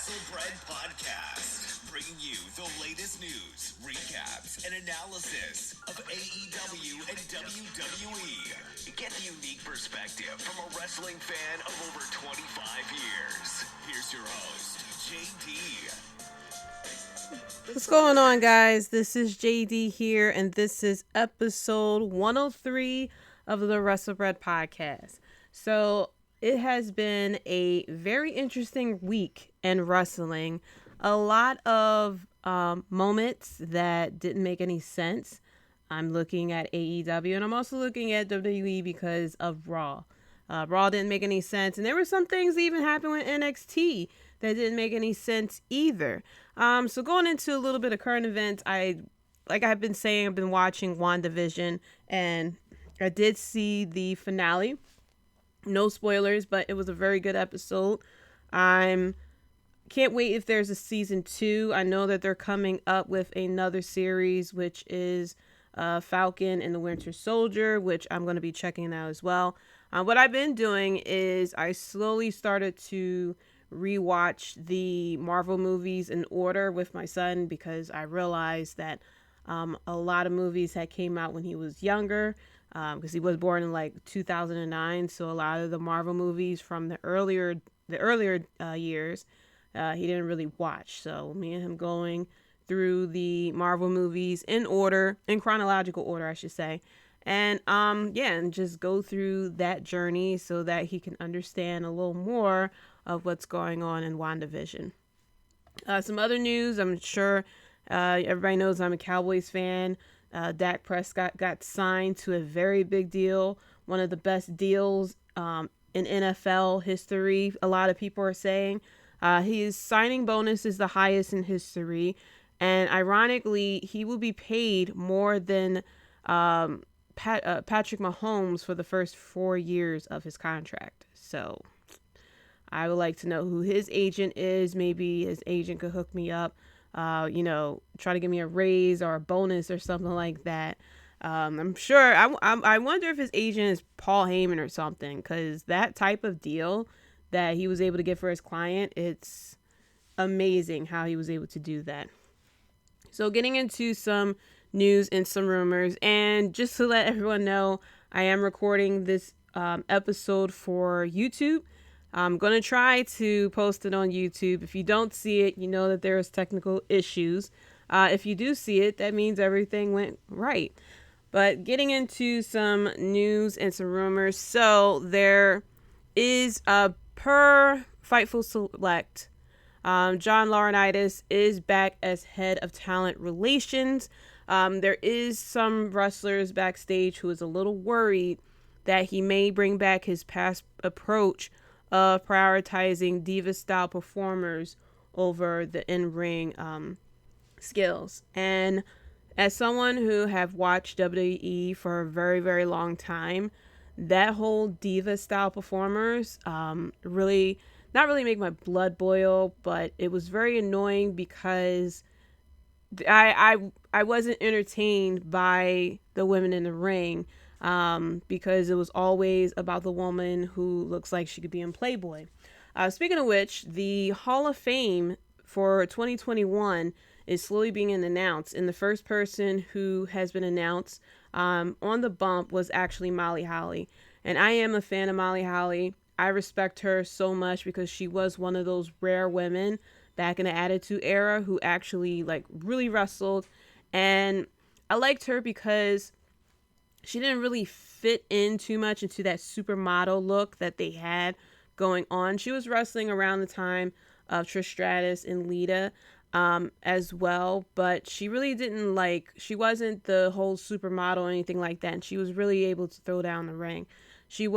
WrestleBread Podcast, bringing you the latest news, recaps, and analysis of AEW and WWE. Get the unique perspective from a wrestling fan of over 25 years. Here's your host, Jaydee. What's going on, guys? This is Jaydee here, and this is episode 103 of the WrestleBread Podcast. So, it has been a very interesting week in wrestling. A lot of moments that didn't make any sense. I'm looking at AEW, and I'm also looking at WWE because of Raw. Raw didn't make any sense, and there were some things that even happened with NXT that didn't make any sense either. So going into a little bit of current events, like I've been saying, I've been watching WandaVision, and I did see the finale. No spoilers, but it was a very good episode. Can't wait if there's a season 2. I know that they're coming up with another series, which is Falcon and the Winter Soldier, which I'm going to be checking out as well. What I've been doing is I slowly started to rewatch the Marvel movies in order with my son, because I realized that a lot of movies had came out when he was younger, because he was born in like 2009. So a lot of the Marvel movies from the earlier years, he didn't really watch. So me and him going through the Marvel movies in chronological order, I should say. And and just go through that journey so that he can understand a little more of what's going on in WandaVision. Some other news, I'm sure everybody knows I'm a Cowboys fan. Dak Prescott got signed to a very big deal, one of the best deals in NFL history, a lot of people are saying. His signing bonus is the highest in history, and ironically, he will be paid more than Patrick Mahomes for the first 4 years of his contract. So I would like to know who his agent is. Maybe his agent could hook me up, try to give me a raise or a bonus or something like that. I'm sure. I wonder if his agent is Paul Heyman or something, because that type of deal that he was able to get for his client, it's amazing how he was able to do that. So getting into some news and some rumors, and just to let everyone know, I am recording this episode for YouTube. I'm going to try to post it on YouTube. If you don't see it, you know that there's technical issues. If you do see it, that means everything went right. But getting into some news and some rumors. So there is, per Fightful Select, John Laurinaitis is back as head of talent relations. There is some wrestlers backstage who is a little worried that he may bring back his past approach of prioritizing diva-style performers over the in-ring skills. And as someone who have watched WWE for a very, very long time, that whole diva-style performers really, not really make my blood boil, but it was very annoying because I wasn't entertained by the women in the ring, because it was always about the woman who looks like she could be in Playboy. Speaking of which, the Hall of Fame for 2021 is slowly being announced, and the first person who has been announced on the bump was actually Molly Holly. And I am a fan of Molly Holly. I respect her so much because she was one of those rare women back in the Attitude Era who actually really wrestled. And I liked her because she didn't really fit in too much into that supermodel look that they had going on. She was wrestling around the time of Trish Stratus and Lita as well, but she really didn't she wasn't the whole supermodel or anything like that. And she was really able to throw down the ring. She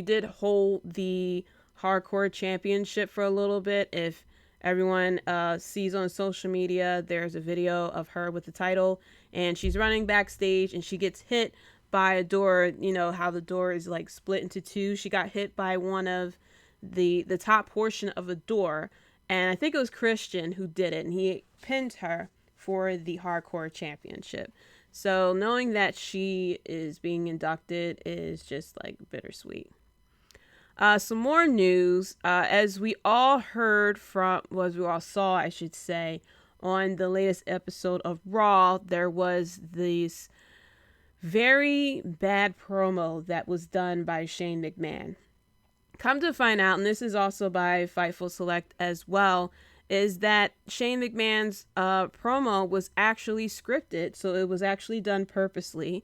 did hold the hardcore championship for a little bit. If everyone sees on social media, there's a video of her with the title, and she's running backstage and she gets hit by a door. You know how the door is split into two. She got hit by one of the top portion of a door, and I think it was Christian who did it, and he pinned her for the hardcore championship. So knowing that she is being inducted is just bittersweet. Some more news. As we all saw, I should say, on the latest episode of Raw, there was this very bad promo that was done by Shane McMahon. Come to find out, and this is also by Fightful Select as well, is that Shane McMahon's promo was actually scripted, so it was actually done purposely.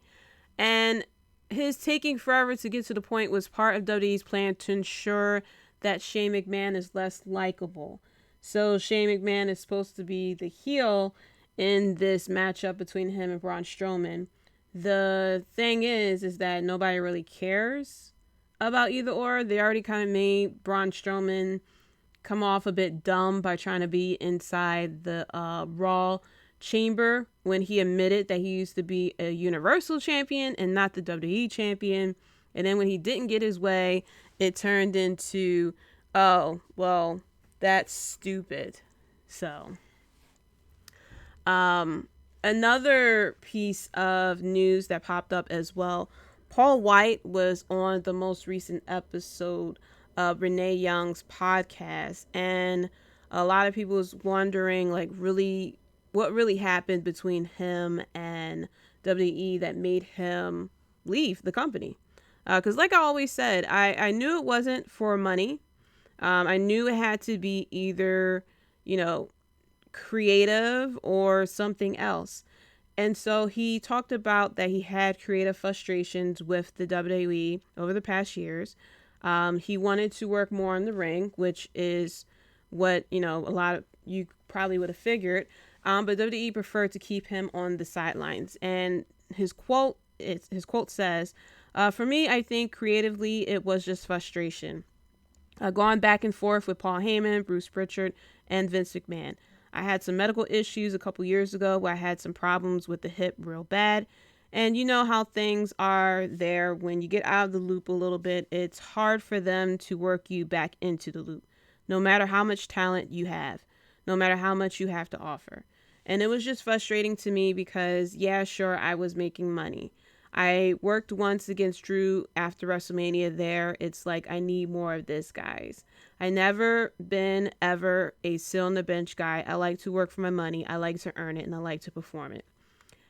And his taking forever to get to the point was part of WWE's plan to ensure that Shane McMahon is less likable. So Shane McMahon is supposed to be the heel in this matchup between him and Braun Strowman. The thing is that nobody really cares about either or. They already kind of made Braun Strowman come off a bit dumb by trying to be inside the Raw chamber when he admitted that he used to be a Universal Champion and not the WWE Champion. And then when he didn't get his way, it turned into, oh, well, that's stupid. So, another piece of news that popped up as well. Paul White was on the most recent episode of Renee Young's podcast, and a lot of people was wondering, like, really, what really happened between him and WWE that made him leave the company. Because like I always said, I knew it wasn't for money. I knew it had to be either, creative or something else. And so he talked about that he had creative frustrations with the WWE over the past years. He wanted to work more in the ring, which is what, a lot of you probably would have figured. But WWE preferred to keep him on the sidelines. And his quote says, for me, I think creatively it was just frustration. Going back and forth with Paul Heyman, Bruce Pritchard, and Vince McMahon. I had some medical issues a couple years ago where I had some problems with the hip real bad. And you know how things are there when you get out of the loop a little bit. It's hard for them to work you back into the loop, no matter how much talent you have, no matter how much you have to offer. And it was just frustrating to me because, yeah, sure, I was making money. I worked once against Drew after WrestleMania there. It's like, I need more of this, guys. I never been ever a sit on the bench guy. I like to work for my money. I like to earn it, and I like to perform it.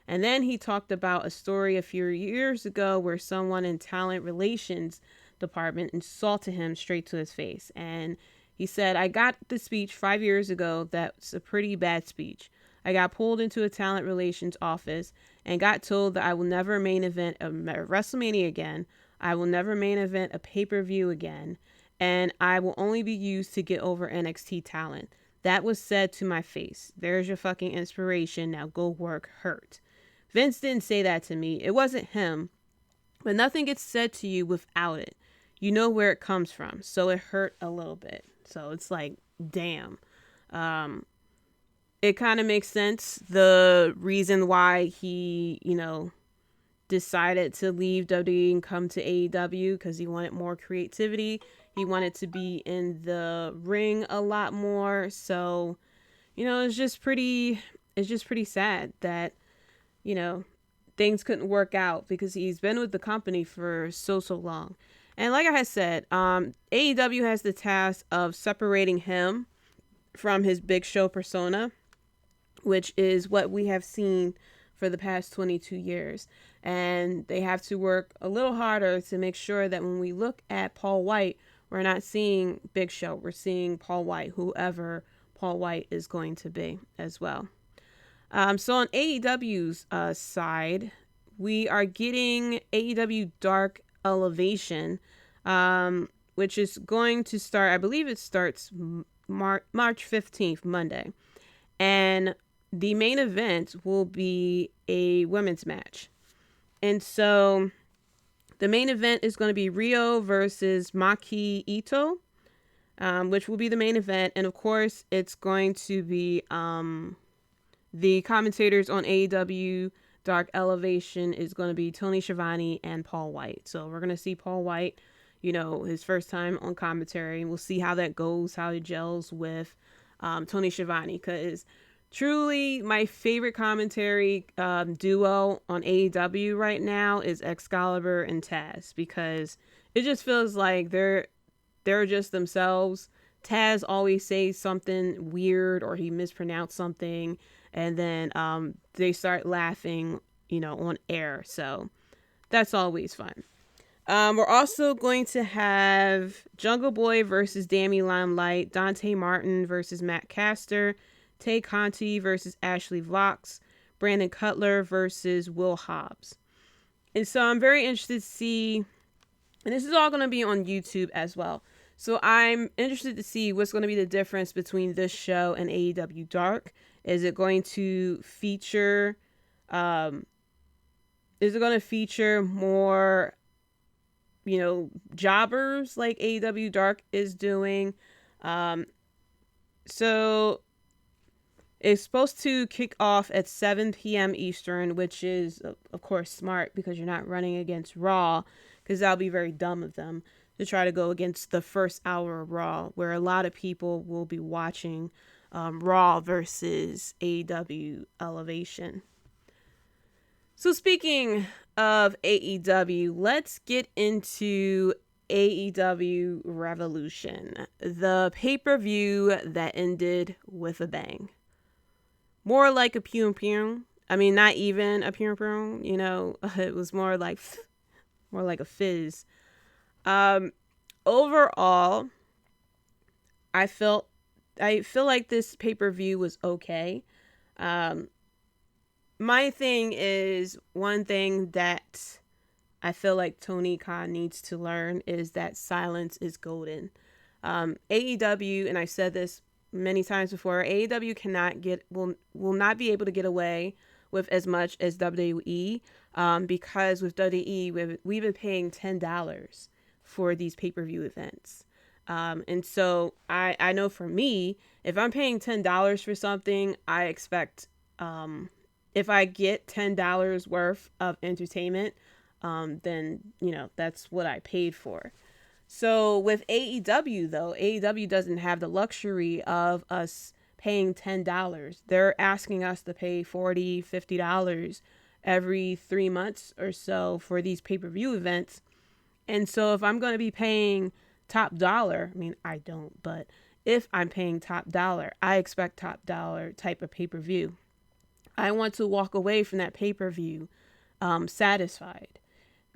And then he talked about a story a few years ago where someone in talent relations department insulted him straight to his face. And he said, I got the speech 5 years ago. That's a pretty bad speech. I got pulled into a talent relations office and got told that I will never main event a WrestleMania again. I will never main event a pay-per-view again. And I will only be used to get over NXT talent. That was said to my face. There's your fucking inspiration. Now go work hurt. Vince didn't say that to me. It wasn't him. But nothing gets said to you without it. You know where it comes from. So it hurt a little bit. So it's like, damn. It kind of makes sense. The reason why he, decided to leave WWE and come to AEW because he wanted more creativity. He wanted to be in the ring a lot more. So, it's just pretty sad that, things couldn't work out because he's been with the company for so long. And like I had said, AEW has the task of separating him from his Big Show persona, which is what we have seen for the past 22 years. And they have to work a little harder to make sure that when we look at Paul White, we're not seeing Big Show. We're seeing Paul White, whoever Paul White is going to be as well. So on AEW's side, we are getting AEW Dark Elevation, which is going to start, I believe it starts March 15th, Monday. And the main event will be a women's match. And so the main event is going to be Rio versus Maki Ito, which will be the main event. And of course, it's going to be the commentators on AEW Dark Elevation is going to be Tony Schiavone and Paul White. So we're going to see Paul White, his first time on commentary. And we'll see how that goes, how it gels with Tony Schiavone. Because truly, my favorite commentary duo on AEW right now is Excalibur and Taz, because it just feels like they're they're just themselves. Taz always says something weird or he mispronounced something, and then they start laughing, on air. So that's always fun. We're also going to have Jungle Boy versus Dammy Limelight, Dante Martin versus Matt Caster, Tay Conti versus Ashley Vox, Brandon Cutler versus Will Hobbs. And so I'm very interested to see, and this is all going to be on YouTube as well. So I'm interested to see what's going to be the difference between this show and AEW Dark. Is it going to feature, more, jobbers like AEW Dark is doing? So it's supposed to kick off at 7 p.m. Eastern, which is, of course, smart because you're not running against Raw, because that'll be very dumb of them to try to go against the first hour of Raw, where a lot of people will be watching Raw versus AEW Elevation. So speaking of AEW, let's get into AEW Revolution, the pay-per-view that ended with a bang. More like a pew pew. I mean, not even a pew pew, it was more like a fizz. Overall, I feel like this pay-per-view was okay. My thing is, one thing that I feel like Tony Khan needs to learn is that silence is golden. AEW, and I said this many times before, AEW will not be able to get away with as much as WWE, because with WWE, we've been paying $10 for these pay-per-view events. And so I know for me, if I'm paying $10 for something, I expect, if I get $10 worth of entertainment, then, that's what I paid for. So with AEW, though, AEW doesn't have the luxury of us paying $10. They're asking us to pay $40, $50 every 3 months or so for these pay-per-view events. And so if I'm going to be paying top dollar, I mean, I don't, but if I'm paying top dollar, I expect top dollar type of pay-per-view. I want to walk away from that pay-per-view satisfied,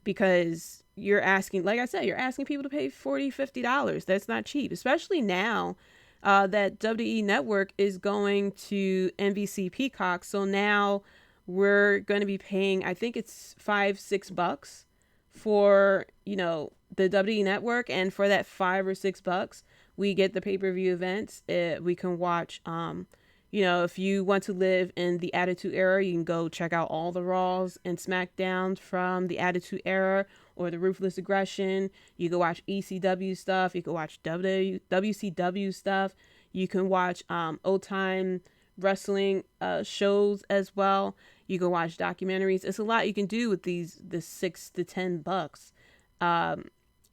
because you're asking, like I said, you're asking people to pay $40, $50. That's not cheap, especially now that WWE Network is going to NBC Peacock. So now we're going to be paying, I think it's $5-$6 for, the WWE Network. And for that $5 or $6, we get the pay-per-view events. We can watch, if you want to live in the Attitude Era, you can go check out all the Raws and SmackDowns from the Attitude Era or the Ruthless Aggression. You can watch ECW stuff. You can watch WCW stuff. You can watch old time wrestling shows as well. You can watch documentaries. It's a lot you can do with the $6 to $10.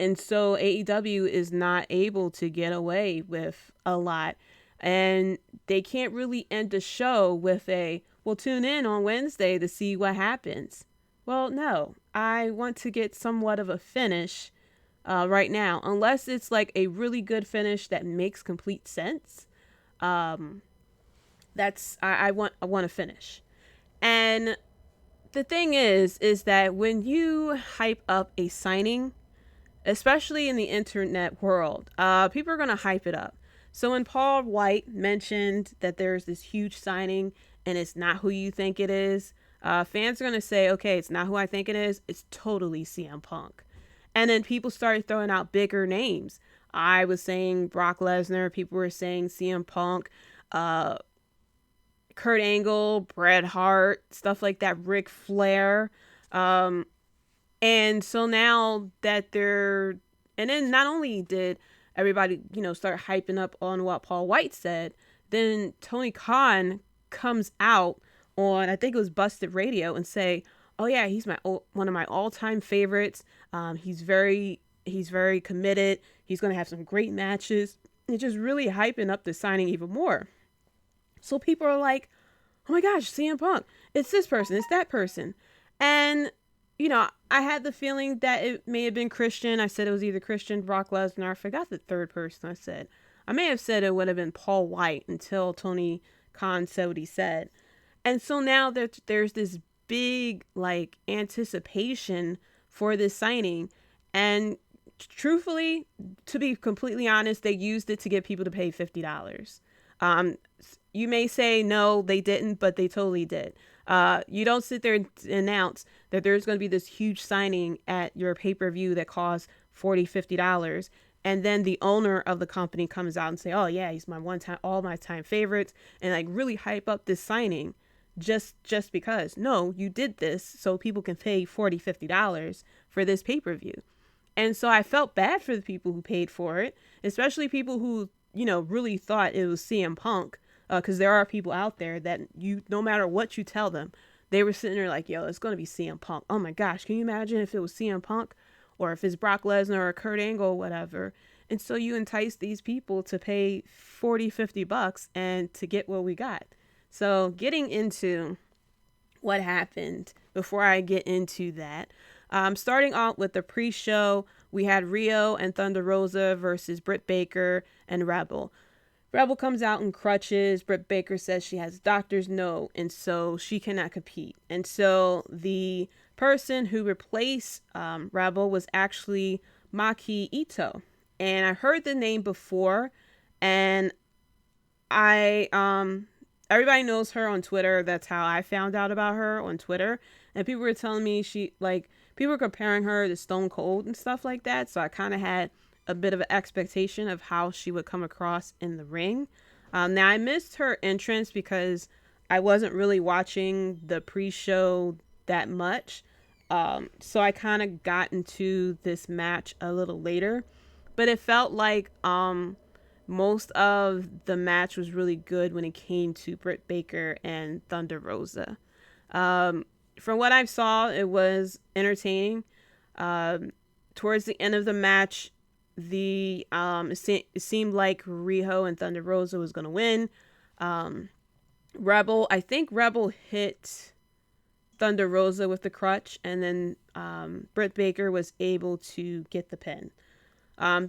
And so AEW is not able to get away with a lot. And they can't really end the show with we'll tune in on Wednesday to see what happens. Well, no, I want to get somewhat of a finish right now, unless it's like a really good finish that makes complete sense. I want a finish. And the thing is that when you hype up a signing, especially in the internet world, people are going to hype it up. So when Paul White mentioned that there's this huge signing and it's not who you think it is, fans are going to say, okay, it's not who I think it is. It's totally CM Punk. And then people started throwing out bigger names. I was saying Brock Lesnar. People were saying CM Punk, Kurt Angle, Bret Hart, stuff like that, Ric Flair. And so now that and then not only did everybody, start hyping up on what Paul White said, then Tony Khan comes out on, I think it was Busted Radio, and say, oh yeah, he's one of my all-time favorites. He's very committed. He's going to have some great matches. It's just really hyping up the signing even more. So people are like, oh my gosh, CM Punk, it's this person, it's that person. And I had the feeling that it may have been Christian. I said it was either Christian, Brock Lesnar. I forgot the third person I said. I may have said it would have been Paul White until Tony Khan said what he said. And so now there's this big, anticipation for this signing. And truthfully, to be completely honest, they used it to get people to pay $50. You may say, no, they didn't, but they totally did. You don't sit there and announce that there's going to be this huge signing at your pay-per-view that costs $40, $50. And then the owner of the company comes out and say, oh yeah, he's my all my time favorites, and really hype up this signing just because. No, you did this so people can pay $40, $50 for this pay-per-view. And so I felt bad for the people who paid for it, especially people who, really thought it was CM Punk. Because there are people out there that no matter what you tell them, they were sitting there like, yo, it's going to be CM Punk. Oh my gosh, can you imagine if it was CM Punk or if it's Brock Lesnar or Kurt Angle or whatever? And so you entice these people to pay $40, $50 and to get what we got. So getting into what happened before I get into that, starting off with the pre-show, we had Rio and Thunder Rosa versus Britt Baker and Rebel. Rebel comes out in crutches. Britt Baker says she has doctor's note, and so she cannot compete. And so the person who replaced Rebel was actually Maki Ito. And I heard the name before, and everybody knows her on Twitter. That's how I found out about her, on Twitter. And people were telling me people were comparing her to Stone Cold and stuff like that. So I kind of had a bit of an expectation of how she would come across in the ring. Now I missed her entrance because I wasn't really watching the pre-show that much. So I kind of got into this match a little later, but it felt like most of the match was really good when it came to Britt Baker and Thunder Rosa. From what I saw, it was entertaining. Towards the end of the match, it seemed like Riho and Thunder Rosa was going to win. I think Rebel hit Thunder Rosa with the crutch, and then Britt Baker was able to get the pin.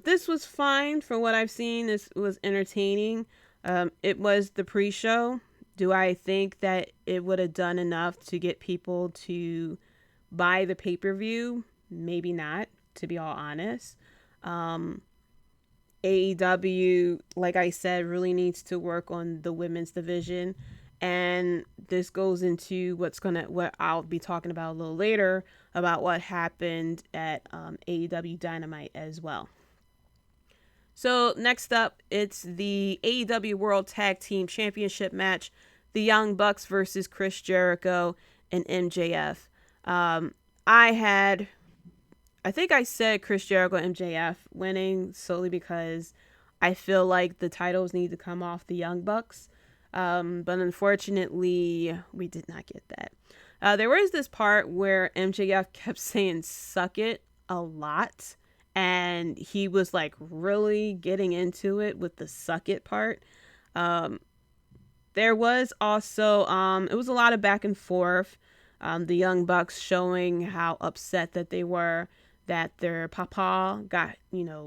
This was fine from what I've seen. This was entertaining. It was the pre-show. Do I think that it would have done enough to get people to buy the pay-per-view? Maybe not, to be all honest. AEW, like I said, really needs to work on the women's division, and this goes into what I'll be talking about a little later about what happened at AEW Dynamite as well. So next up, it's the AEW World Tag Team Championship match, the Young Bucks versus Chris Jericho and MJF. I think I said Chris Jericho and MJF winning solely because I feel like the titles need to come off the Young Bucks. But unfortunately, we did not get that. There was this part where MJF kept saying "suck it" a lot, and he was really getting into it with the "suck it" part. There was also it was a lot of back and forth. The Young Bucks showing how upset that they were that their papa got,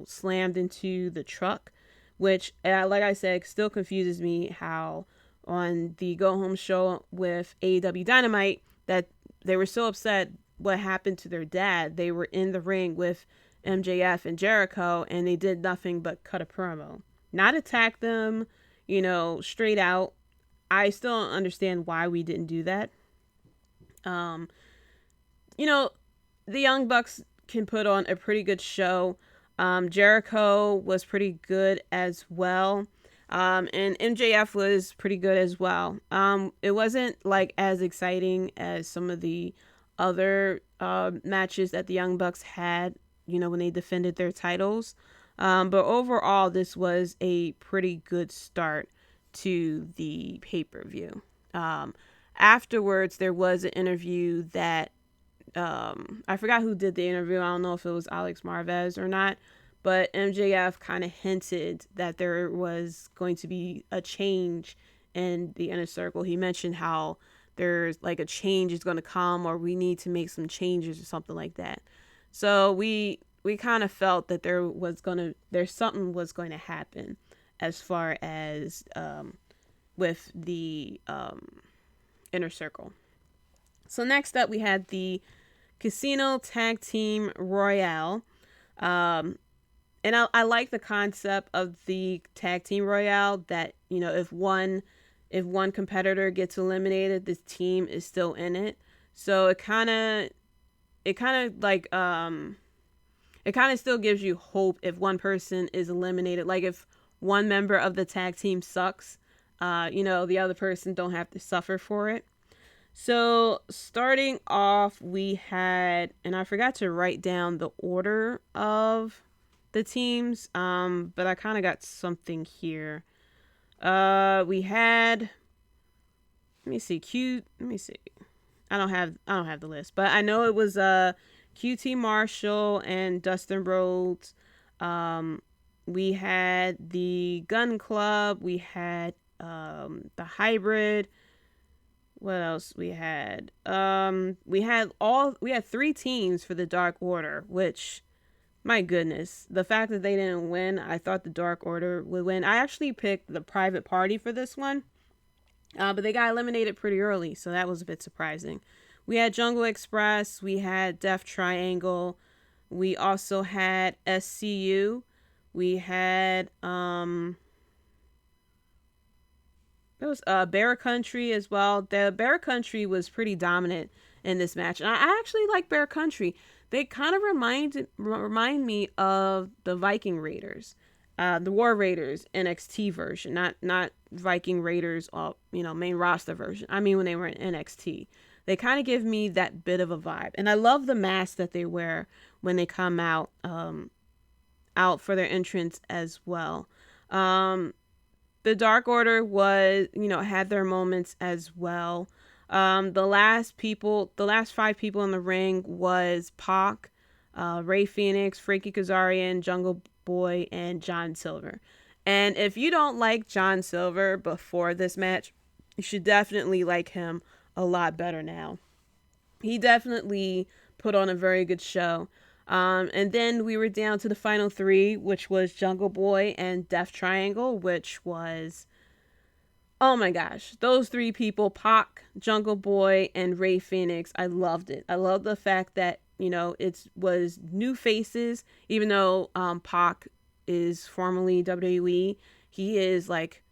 slammed into the truck, which, like I said, still confuses me how on the Go Home show with AEW Dynamite that they were so upset what happened to their dad. They were in the ring with MJF and Jericho, and they did nothing but cut a promo. Not attack them, straight out. I still don't understand why we didn't do that. The Young Bucks can put on a pretty good show. Jericho was pretty good as well. And MJF was pretty good as well. It wasn't as exciting as some of the other matches that the Young Bucks had, when they defended their titles. But overall, this was a pretty good start to the pay-per-view. Afterwards, there was an interview that I forgot who did the interview. I don't know if it was Alex Marvez or not, but MJF kind of hinted that there was going to be a change in the Inner Circle. He mentioned how there's like a change is going to come, or we need to make some changes or something like that. So we kind of felt that there's something was going to happen as far as with the Inner Circle. So next up we had the Casino Tag Team Royale. And I like the concept of the Tag Team Royale, that, you know, if one competitor gets eliminated, this team is still in it. So it kind of still gives you hope if one person is eliminated. Like if one member of the tag team sucks, the other person don't have to suffer for it. So starting off, we had, and I forgot to write down the order of the teams, but I kind of got something here. We had, let me see. I don't have the list, but I know it was QT Marshall and Dustin Rhodes. We had the Gunn Club. We had the Hybrid. What else we had? We had 3 teams for the Dark Order, which, my goodness, the fact that they didn't win, I thought the Dark Order would win. I actually picked the Private Party for this one, but they got eliminated pretty early, so that was a bit surprising. We had Jungle Express. We had Death Triangle. We also had SCU. We had it was Bear Country as well. The Bear Country was pretty dominant in this match, and I actually like Bear Country. They kind of remind me of the Viking Raiders, the War Raiders NXT version, not Viking Raiders, main roster version. I mean when they were in NXT. They kind of give me that bit of a vibe, and I love the mask that they wear when they come out for their entrance as well. The Dark Order had their moments as well. The last 5 people in the ring was Pac, Rey Fenix, Frankie Kazarian, Jungle Boy, and John Silver. And if you don't like John Silver before this match, you should definitely like him a lot better now. He definitely put on a very good show. And then we were down to the final 3, which was Jungle Boy and Death Triangle, which was, oh my gosh, those 3 people, Pac, Jungle Boy, and Rey Fenix, I loved it. I love the fact that, it was new faces, even though Pac is formerly WWE, he is like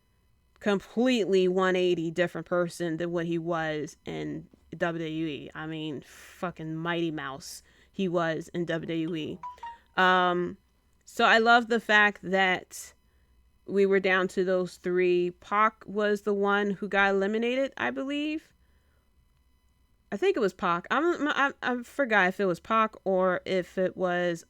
completely 180 different person than what he was in WWE. I mean, fucking Mighty Mouse he was in WWE. So I love the fact that we were down to those 3. Pac was the one who got eliminated, I believe. I think it was Pac. I forgot if it was Pac or if it was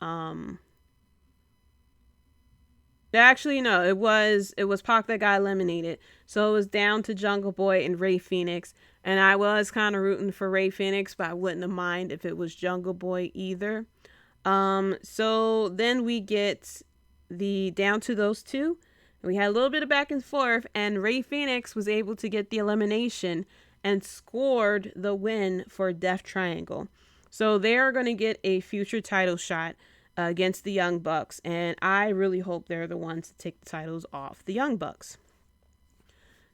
actually, no, it was Pac that got eliminated. So it was down to Jungle Boy and Rey Fenix. And I was kind of rooting for Rey Fenix, but I wouldn't have mind if it was Jungle Boy either. So then we get down to those 2. We had a little bit of back and forth, and Rey Fenix was able to get the elimination and scored the win for Death Triangle. So they're going to get a future title shot against the Young Bucks, and I really hope they're the ones to take the titles off the Young Bucks.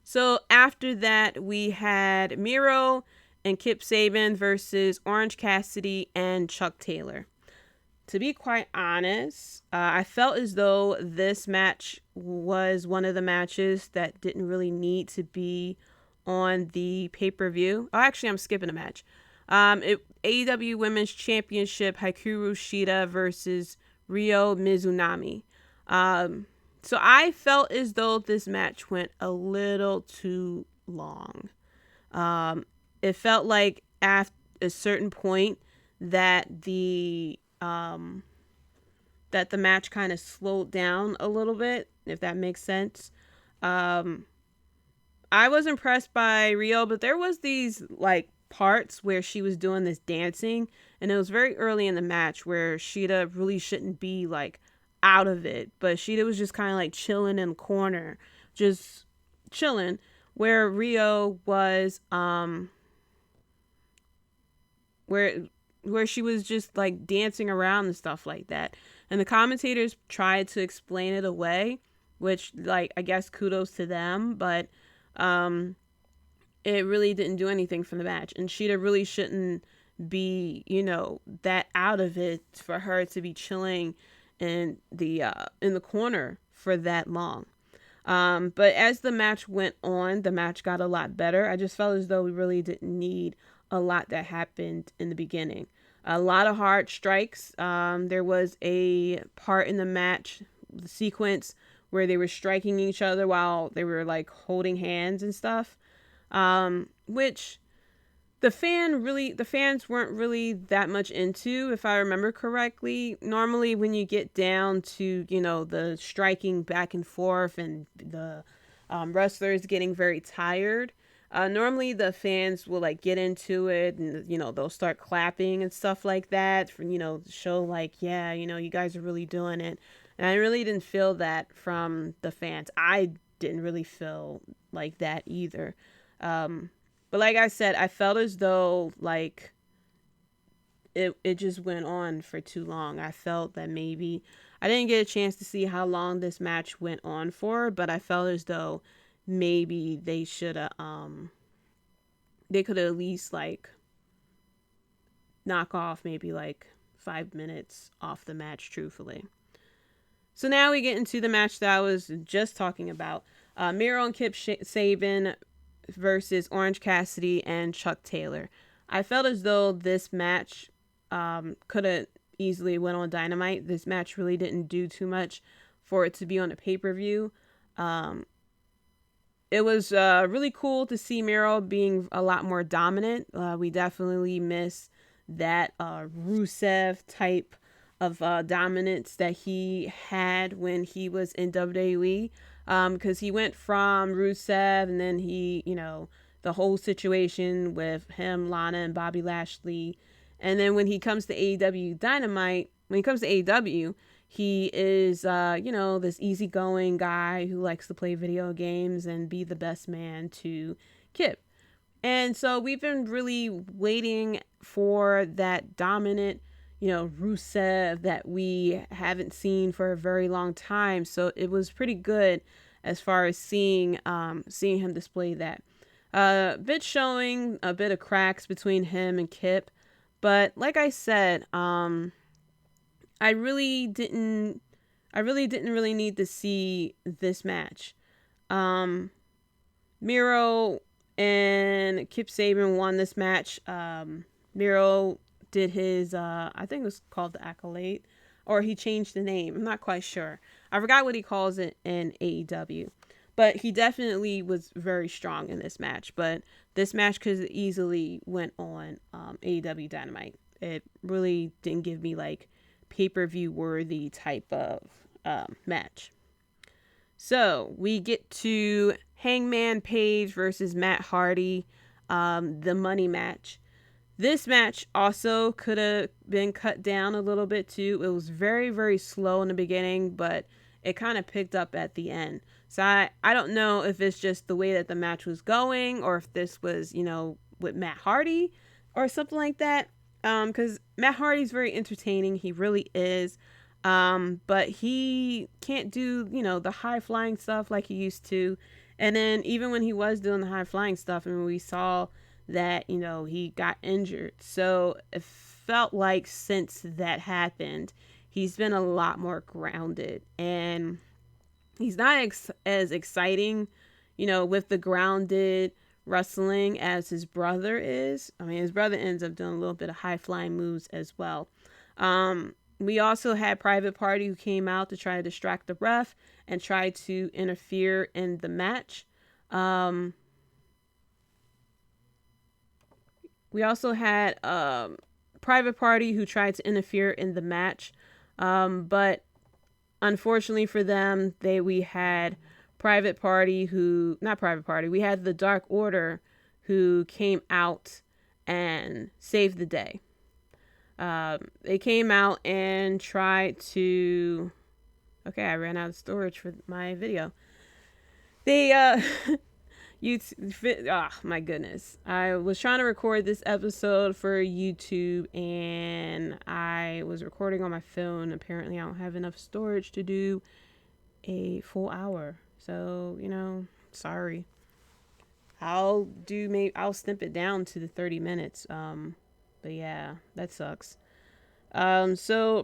So after that, we had Miro and Kip Sabian versus Orange Cassidy and Chuck Taylor. To be quite honest, I felt as though this match was one of the matches that didn't really need to be on the pay-per-view. Oh, actually, I'm skipping a match. AEW Women's Championship, Hikaru Shida versus Ryo Mizunami. So I felt as though this match went a little too long. It felt like at a certain point that the match kind of slowed down a little bit, if that makes sense. I was impressed by Ryo, but there was these like parts where she was doing this dancing, and it was very early in the match where Shida really shouldn't be like out of it, but Shida was just kind of like chilling in the corner, just chilling, where Ryo was where she was just like dancing around and stuff like that. And the commentators tried to explain it away, which, like, I guess kudos to them, but it really didn't do anything for the match. And Shida really shouldn't be, that out of it for her to be chilling in the corner for that long. But as the match went on, the match got a lot better. I just felt as though we really didn't need a lot that happened in the beginning. A lot of hard strikes. There was a part in the match, the sequence, where they were striking each other while they were like holding hands and stuff. Which the fans weren't really that much into, if I remember correctly. Normally when you get down to, the striking back and forth and the wrestlers getting very tired, normally the fans will like get into it and, they'll start clapping and stuff like that for, show like, yeah, you guys are really doing it. And I really didn't feel that from the fans. I didn't really feel like that either. But like I said, I felt as though like it just went on for too long. I felt that maybe I didn't get a chance to see how long this match went on for, but I felt as though maybe they should have they could at least like knock off maybe like 5 minutes off the match, truthfully. So now we get into the match that I was just talking about. Miro and Kip Sabian versus Orange Cassidy and Chuck Taylor. I felt as though this match could have easily went on Dynamite. This match really didn't do too much for it to be on a pay-per-view. It was really cool to see Miro being a lot more dominant. We definitely miss that Rusev type of dominance that he had when he was in WWE. Because he went from Rusev and then he, the whole situation with him, Lana, and Bobby Lashley. And then when he comes to AEW Dynamite, when he comes to AEW, he is, this easygoing guy who likes to play video games and be the best man to Kip. And so we've been really waiting for that dominant, Rusev that we haven't seen for a very long time. So it was pretty good as far as seeing him display that. Bit showing a bit of cracks between him and Kip. But like I said, I really didn't really need to see this match. Miro and Kip Sabian won this match. Miro did his, I think it was called the Accolade, or he changed the name. I'm not quite sure. I forgot what he calls it in AEW. But he definitely was very strong in this match. But this match could easily went on AEW Dynamite. It really didn't give me like pay-per-view worthy type of match. So we get to Hangman Page versus Matt Hardy, the money match. This match also could have been cut down a little bit too. It was very, very slow in the beginning, but it kind of picked up at the end. So I don't know if it's just the way that the match was going or if this was, with Matt Hardy or something like that. Because Matt Hardy's very entertaining. He really is. But he can't do, the high flying stuff like he used to. And then even when he was doing the high flying stuff, and we saw that, he got injured. So it felt like since that happened, he's been a lot more grounded. And he's not as exciting, with the grounded wrestling as his brother is. I mean, his brother ends up doing a little bit of high flying moves as well. We also had Private Party who came out to try to distract the ref and try to interfere in the match. We also had Private Party who tried to interfere in the match. But unfortunately for them, we had Private Party we had the Dark Order who came out and saved the day. They came out and tried to... Okay, I ran out of storage for my video. They Oh my goodness. I was trying to record this episode for YouTube and I was recording on my phone. Apparently I don't have enough storage to do a full hour. So, sorry. I'll snip it down to the 30 minutes. But yeah, that sucks. So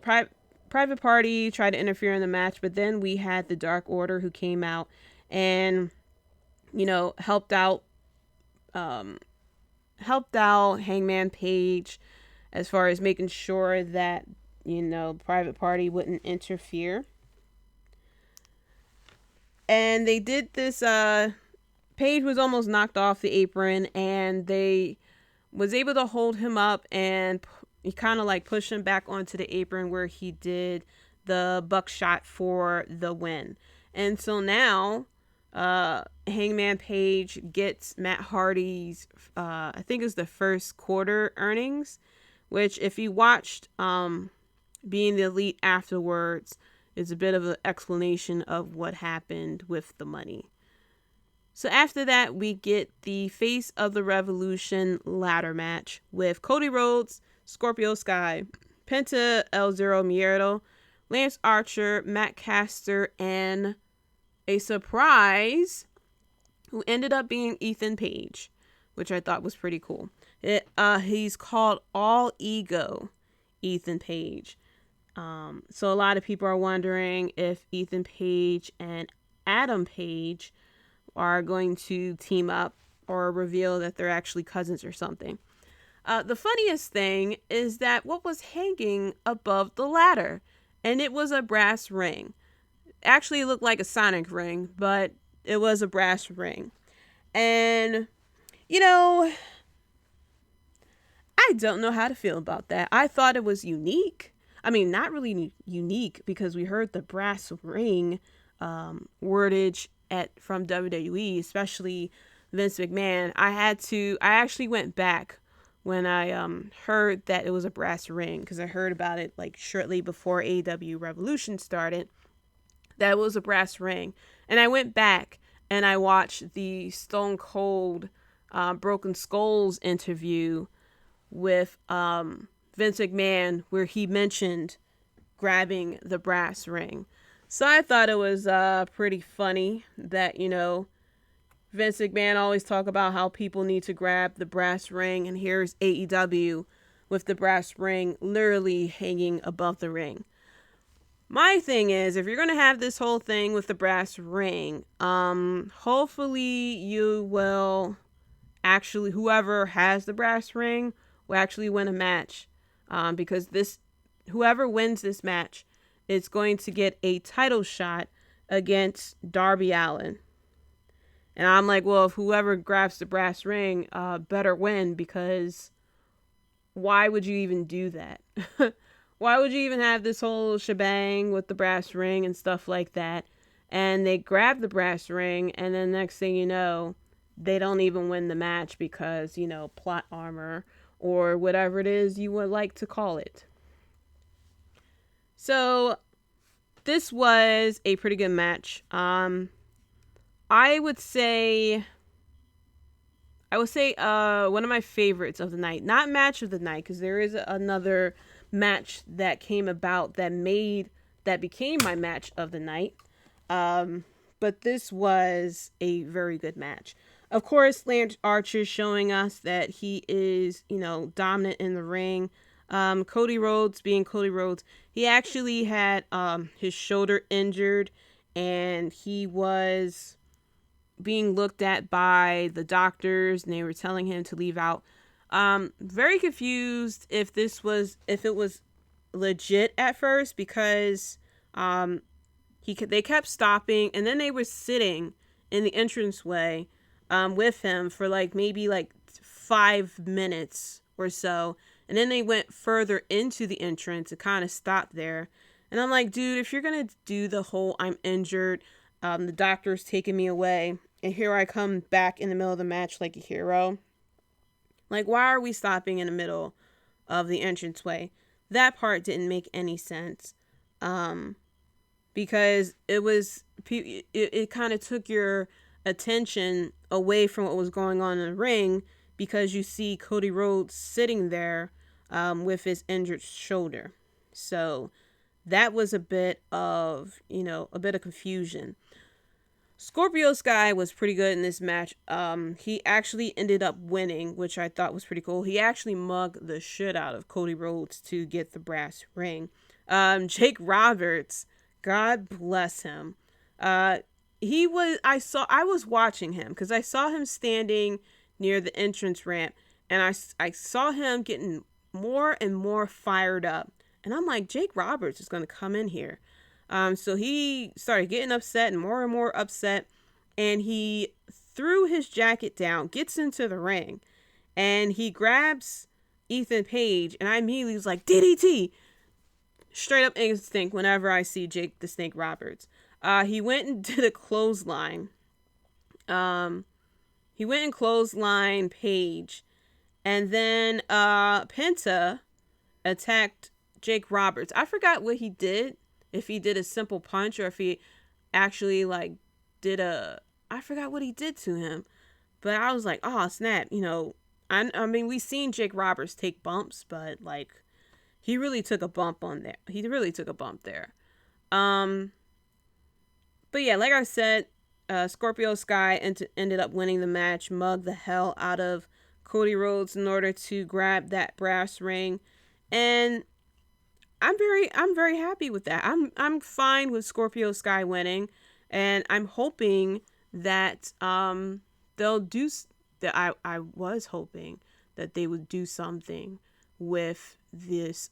Private Party tried to interfere in the match, but then we had the Dark Order who came out and helped out Hangman Page as far as making sure that Private Party wouldn't interfere. And they did this. Page was almost knocked off the apron, and they was able to hold him up and he kind of like pushed him back onto the apron where he did the buckshot for the win. And so now Hangman Page gets Matt Hardy's I think it's the first quarter earnings, which if you watched Being the Elite afterwards is a bit of an explanation of what happened with the money. So after that, we get the Face of the Revolution ladder match with Cody Rhodes, Scorpio Sky, Penta El Zero Miedo, Lance Archer, Matt Caster, and a surprise who ended up being Ethan Page, which I thought was pretty cool. He's called All Ego Ethan Page. So a lot of people are wondering if Ethan Page and Adam Page are going to team up or reveal that they're actually cousins or something. The funniest thing is that what was hanging above the ladder, and it was a brass ring. Actually, it looked like a Sonic ring, but it was a brass ring. And, I don't know how to feel about that. I thought it was unique. I mean, not really unique because we heard the brass ring wordage from WWE, especially Vince McMahon. I actually went back when I heard that it was a brass ring because I heard about it like shortly before AEW Revolution started. That was a brass ring, and I went back and I watched the Stone Cold Broken Skulls interview with Vince McMahon where he mentioned grabbing the brass ring. So I thought it was pretty funny that, Vince McMahon always talk about how people need to grab the brass ring, and here's AEW with the brass ring literally hanging above the ring. My thing is, if you're going to have this whole thing with the brass ring, hopefully you will actually, whoever has the brass ring will actually win a match, because whoever wins this match is going to get a title shot against Darby Allin. And I'm like, well, if whoever grabs the brass ring better win, because why would you even do that? Why would you even have this whole shebang with the brass ring and stuff like that? And they grab the brass ring, and then next thing you know, they don't even win the match because, plot armor or whatever it is you would like to call it. So this was a pretty good match. I would say one of my favorites of the night, not match of the night, because there is another match that came about that became my match of the night. But this was a very good match. Of course, Lance Archer showing us that he is, dominant in the ring. Cody Rhodes being Cody Rhodes, he actually had his shoulder injured, and he was being looked at by the doctors, and they were telling him to leave out. Very confused if it was legit at first, because they kept stopping, and then they were sitting in the entranceway with him for maybe 5 minutes or so, and then they went further into the entrance and kind of stopped there. And I'm like, dude, if you're gonna do the whole I'm injured, the doctor's taking me away, and here I come back in the middle of the match like a hero. Why are we stopping in the middle of the entranceway? That part didn't make any sense. Because it kind of took your attention away from what was going on in the ring, because you see Cody Rhodes sitting there with his injured shoulder. So that was a bit of confusion. Scorpio Sky was pretty good in this match. He actually ended up winning, which I thought was pretty cool. He actually mugged the shit out of Cody Rhodes to get the brass ring. Jake Roberts, God bless him. I was watching him because I saw him standing near the entrance ramp, and I saw him getting more and more fired up. And I'm like, Jake Roberts is going to come in here. So he started getting upset and more upset, and he threw his jacket down, gets into the ring, and he grabs Ethan Page, and I immediately was like, DDT! Straight up instinct whenever I see Jake the Snake Roberts. He went and did a clothesline. He went and clothesline Page, and then Penta attacked Jake Roberts. I forgot what he did. If he did a simple punch or if he actually I forgot what he did to him. But I was like, oh snap, I mean, we've seen Jake Roberts take bumps, but he really took a bump on there. He really took a bump there. But yeah, like I said, Scorpio Sky ended up winning the match, mugged the hell out of Cody Rhodes in order to grab that brass ring, and I'm very happy with that. I'm fine with Scorpio Sky winning, and I'm hoping that they'll do that. I was hoping that they would do something with this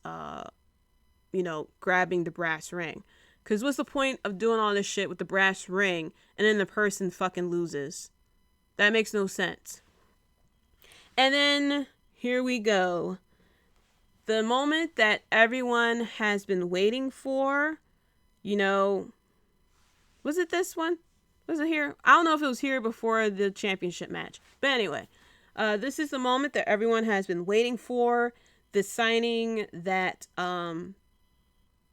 grabbing the brass ring. Because what's the point of doing all this shit with the brass ring and then the person fucking loses? That makes no sense. And then here we go. The moment that everyone has been waiting for, was it this one? Was it here? I don't know if it was here before the championship match. But anyway, this is the moment that everyone has been waiting for. The signing that,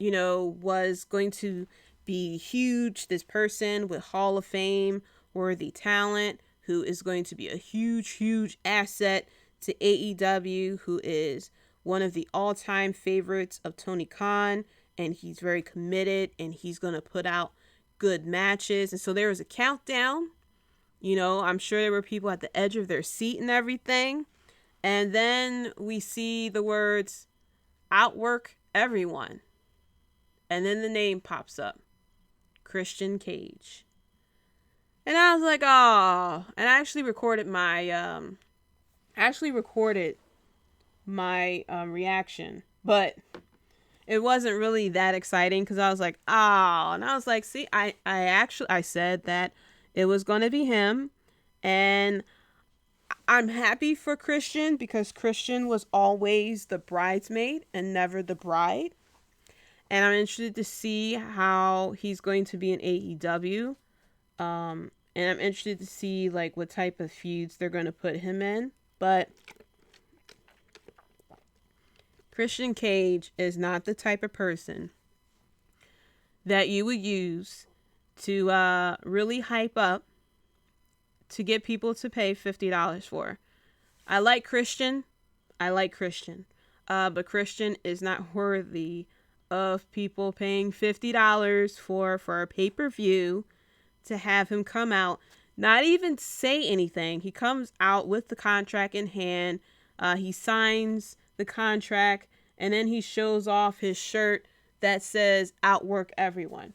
was going to be huge. This person with Hall of Fame worthy talent who is going to be a huge asset to AEW, who is one of the all-time favorites of Tony Khan, and he's very committed, and he's going to put out good matches. And so there was a countdown. I'm sure there were people at the edge of their seat and everything. And then we see the words, outwork everyone. And then the name pops up, Christian Cage. And I was like, oh. And I actually recorded my reaction, but it wasn't really that exciting because I was like, oh. And I was like, see, I said that it was going to be him, and I'm happy for Christian because Christian was always the bridesmaid and never the bride. And I'm interested to see how he's going to be in AEW. And I'm interested to see what type of feuds they're going to put him in. But Christian Cage is not the type of person that you would use to really hype up to get people to pay $50 for. I like Christian. But Christian is not worthy of people paying $50 for a pay-per-view to have him come out, not even say anything. He comes out with the contract in hand. He signs the contract, and then he shows off his shirt that says outwork everyone.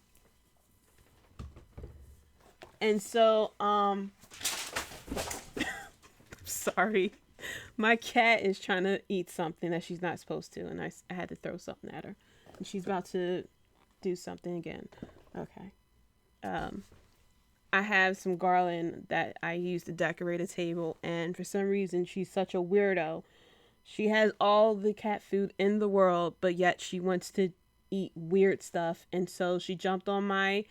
And so, sorry. My cat is trying to eat something that she's not supposed to, and I had to throw something at her. And she's about to do something again. Okay. I have some garland that I use to decorate a table, and for some reason she's such a weirdo. She has all the cat food in the world, but yet she wants to eat weird stuff, and so she jumped on my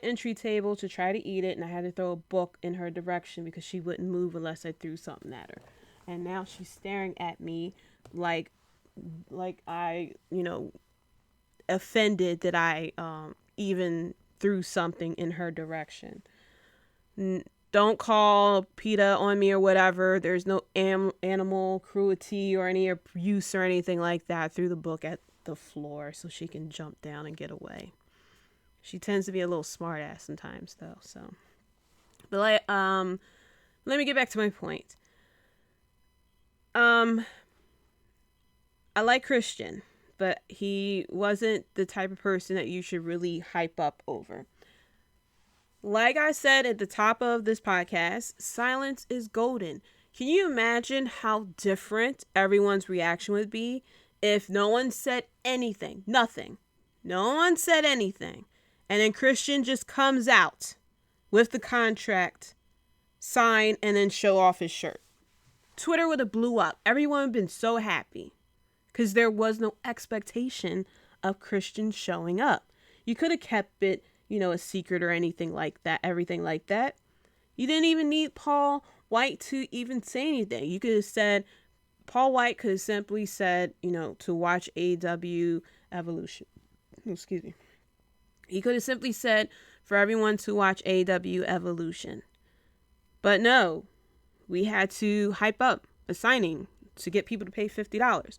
entry table to try to eat it, and I had to throw a book in her direction because she wouldn't move unless I threw something at her. And now she's staring at me like I, offended that I even threw something in her direction. Don't call PETA on me or whatever. There's no animal cruelty or any abuse or anything like that. Threw the book at the floor so she can jump down and get away. She tends to be a little smart ass sometimes though, so. But let me get back to my point. I like Christian, but he wasn't the type of person that you should really hype up over. Like I said at the top of this podcast, silence is golden. Can you imagine how different everyone's reaction would be if no one said anything? Nothing. No one said anything. And then Christian just comes out with the contract, sign, and then show off his shirt. Twitter would have blew up. Everyone would have been so happy because there was no expectation of Christian showing up. You could have kept it, a secret or anything like that, everything like that. You didn't even need Paul White to even say anything. You could have said, Paul White could have simply said, to watch AEW Evolution. Excuse me. He could have simply said for everyone to watch AEW Evolution. But no, we had to hype up a signing to get people to pay $50.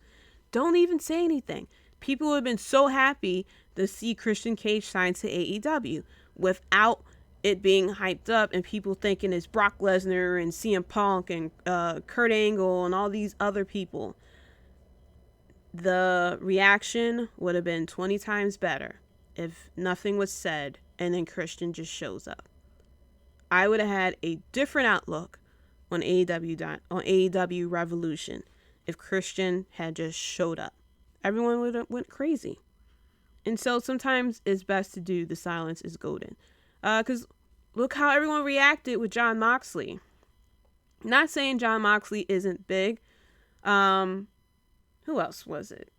Don't even say anything. People would have been so happy to see Christian Cage sign to AEW without it being hyped up and people thinking it's Brock Lesnar and CM Punk and Kurt Angle and all these other people. The reaction would have been 20 times better if nothing was said and then Christian just shows up. I would have had a different outlook on AEW Revolution if Christian had just showed up. Everyone would have went crazy. And so sometimes it's best to do the silence is golden. Because look how everyone reacted with Jon Moxley. Not saying Jon Moxley isn't big. Who else was it?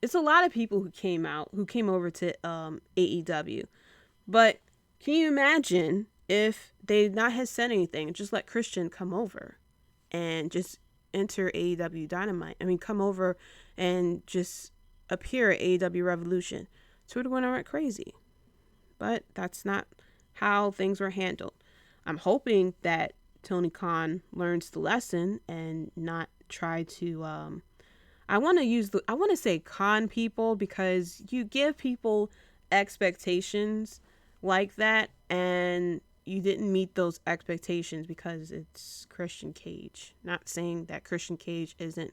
It's a lot of people who came over to AEW. But can you imagine if they not had said anything and just let Christian come over and just enter AEW Dynamite? Come over and just appear at AEW Revolution. Twitter went crazy. But that's not how things were handled. I'm hoping that Tony Khan learns the lesson and not try to I want to say con people, because you give people expectations like that and you didn't meet those expectations because it's Christian Cage. Not saying that Christian Cage isn't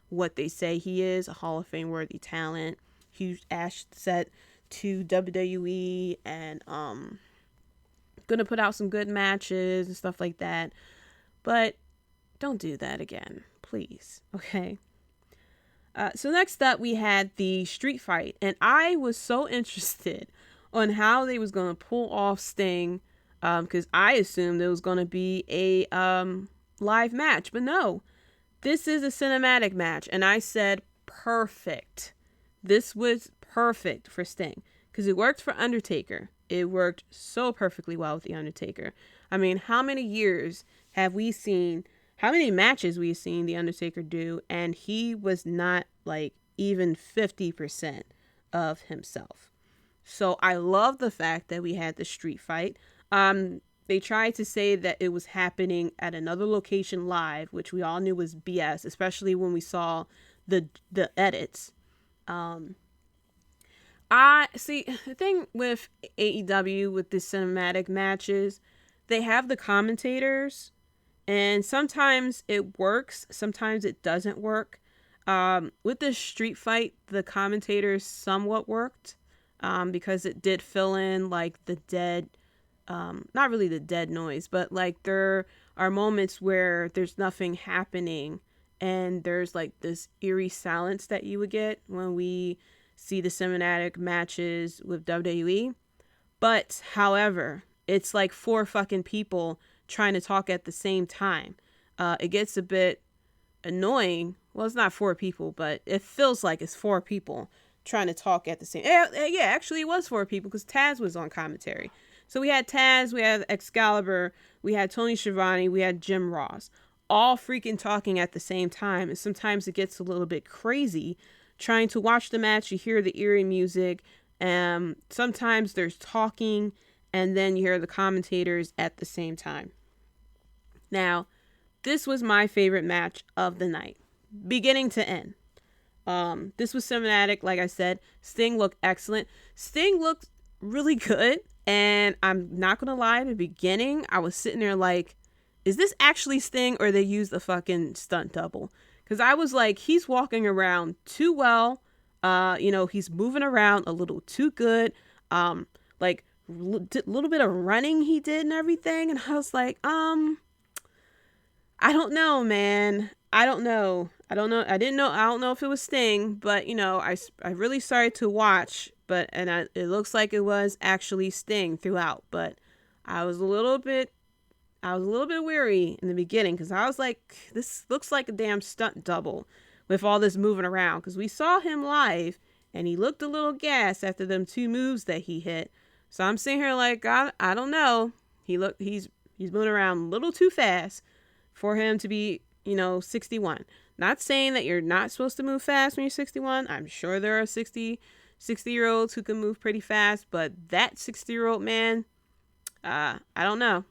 what they say he is, a Hall of Fame worthy talent, huge asset to WWE, and gonna put out some good matches and stuff like that. But don't do that again, please. Okay. So next up, we had the street fight, and I was so interested on how they was gonna pull off Sting, because I assumed it was gonna be a live match, but no, this is a cinematic match, and I said perfect. This was perfect for Sting because it worked for Undertaker. It worked so perfectly well with the Undertaker. How many years have we seen? How many matches we've seen the Undertaker do, and he was not like even 50% of himself. So I love the fact that we had the street fight. They tried to say that it was happening at another location live, which we all knew was BS, especially when we saw the edits. I see the thing with AEW with the cinematic matches, they have the commentators. And sometimes it works, sometimes it doesn't work. With the street fight, the commentators somewhat worked because it did fill in like the dead, not really the dead noise, but like there are moments where there's nothing happening and there's like this eerie silence that you would get when we see the cinematic matches with WWE. But however, it's like 4 fucking people trying to talk at the same time. It gets a bit annoying. Well, it's not 4 people, but it feels like it's 4 people trying to talk at the same. Yeah, actually it was 4 people because Taz was on commentary. So we had Taz, we had Excalibur, we had Tony Schiavone, we had Jim Ross, all freaking talking at the same time. And sometimes it gets a little bit crazy trying to watch the match. You hear the eerie music, and sometimes there's talking and then you hear the commentators at the same time. Now, this was my favorite match of the night, beginning to end. This was cinematic, like I said. Sting looked excellent. Sting looked really good, and I'm not gonna lie, in the beginning, I was sitting there like, is this actually Sting, or they used a fucking stunt double? Because I was like, he's walking around too well. He's moving around a little too good. Like, little bit of running he did and everything, and I was like, I don't know, man. I don't know. I don't know if it was Sting, but I really started to watch, it looks like it was actually Sting throughout, but I was a little bit weary in the beginning, because I was like, this looks like a damn stunt double with all this moving around, because we saw him live and he looked a little gassed after them 2 moves that he hit. So I'm sitting here like, I don't know. He's moving around a little too fast for him to be, 61. Not saying that you're not supposed to move fast when you're 61. I'm sure there are 60-year-olds who can move pretty fast, but that 60-year-old man, I don't know.